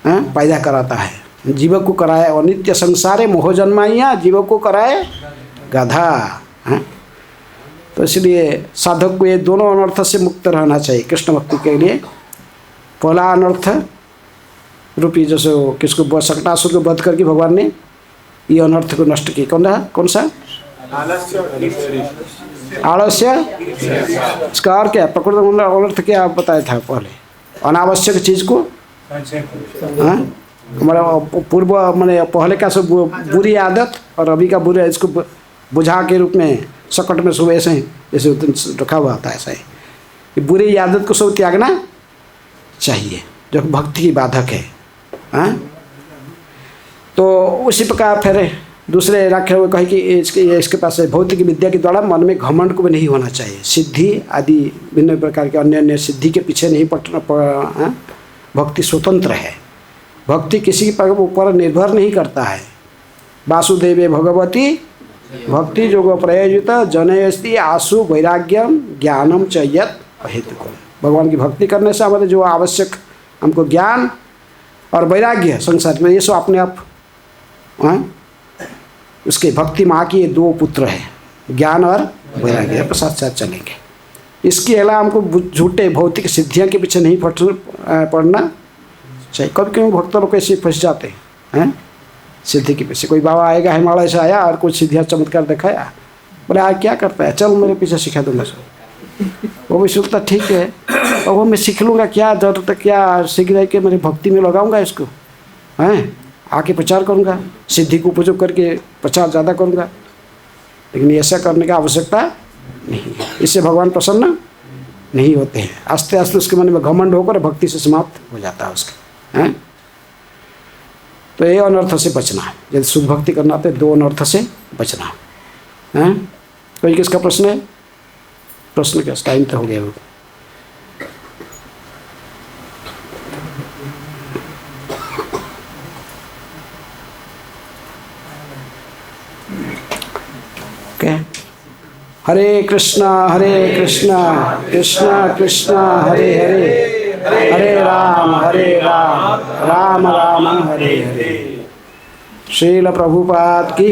A: पैदा कराता है। जीव को कराए अनित्य संसारे मोह जन्माइया, जीव को कराए गधा है। तो इसलिए साधक को ये दोनों अनर्थ से मुक्त रहना चाहिए कृष्ण भक्ति के लिए। पहला अनर्थ रूपी जैसे किसको शकटासुर को वध करके भगवान ने ये अनर्थ को नष्ट किया। कौन सा? आलस्य। इसका और क्या प्रकृति अनर्थ क्या आप बताया था पहले? अनावश्यक चीज को हमारा पूर्व मैंने पहले का सब बुरी आदत और अभी का बुरा, इसको बुझा के रूप में सकट में सुबह ऐसे जैसे रखा हुआ था, ऐसा ही बुरी आदत को सब त्यागना चाहिए जो भक्ति की बाधक है। हाँ, तो उसी प्रकार फिर दूसरे राख्य हुए कहे कि इसके पास भौतिक विद्या के द्वारा मन में घमंड को भी नहीं होना चाहिए। सिद्धि आदि भिन्न प्रकार के अन्य सिद्धि के पीछे नहीं पड़ना। भक्ति स्वतंत्र है, भक्ति किसी के ऊपर निर्भर नहीं करता है। वासुदेवे भगवती भक्ति जोग प्रयोजित जनयस्ति आशु वैराग्यम ज्ञानम च यत् अहेतुकम्। भगवान की भक्ति करने से हमारे जो आवश्यक हमको ज्ञान और वैराग्य संसार में, ये सब अपने आप उसके भक्ति माँ की ये दो पुत्र है, ज्ञान और वैराग्य पर साथ साथ चलेंगे। इसके अलावा हमको झूठे भौतिक सिद्धियों के पीछे नहीं पड़ना चाहिए। कभी कभी भक्त लोग ऐसे फंस जाते हैं सिद्धि के पीछे। कोई बाबा आएगा हिमालय से आया और कुछ सिद्धियाँ चमत्कार दिखाया, बोले यार क्या करता है, चल मेरे पीछे सिखा दूंगा सब। वो भी सोचता ठीक है, और वो मैं सीख लूँगा, क्या जरूरत है, क्या सीख रहे कि मेरी भक्ति में लगाऊंगा इसको, हैं आके प्रचार करूँगा, सिद्धि को उपयोग करके प्रचार ज़्यादा करूँगा। लेकिन ऐसा करने की आवश्यकता नहीं है, इससे भगवान प्रसन्न नहीं होते हैं। आस्ते आस्ते उसके मन में घमंड होकर भक्ति से समाप्त हो जाता है उसके। हैं तो ये अनर्थ से बचना है। यदि शुद्ध भक्ति करना तो दो अनर्थ से बचना है। कोई किसका प्रश्न है? प्रश्न क्या, टाइम तो हो गया वो। क्या? हरे कृष्णा कृष्णा कृष्णा हरे हरे, हरे राम राम राम हरे हरे। श्रील प्रभुपाद की।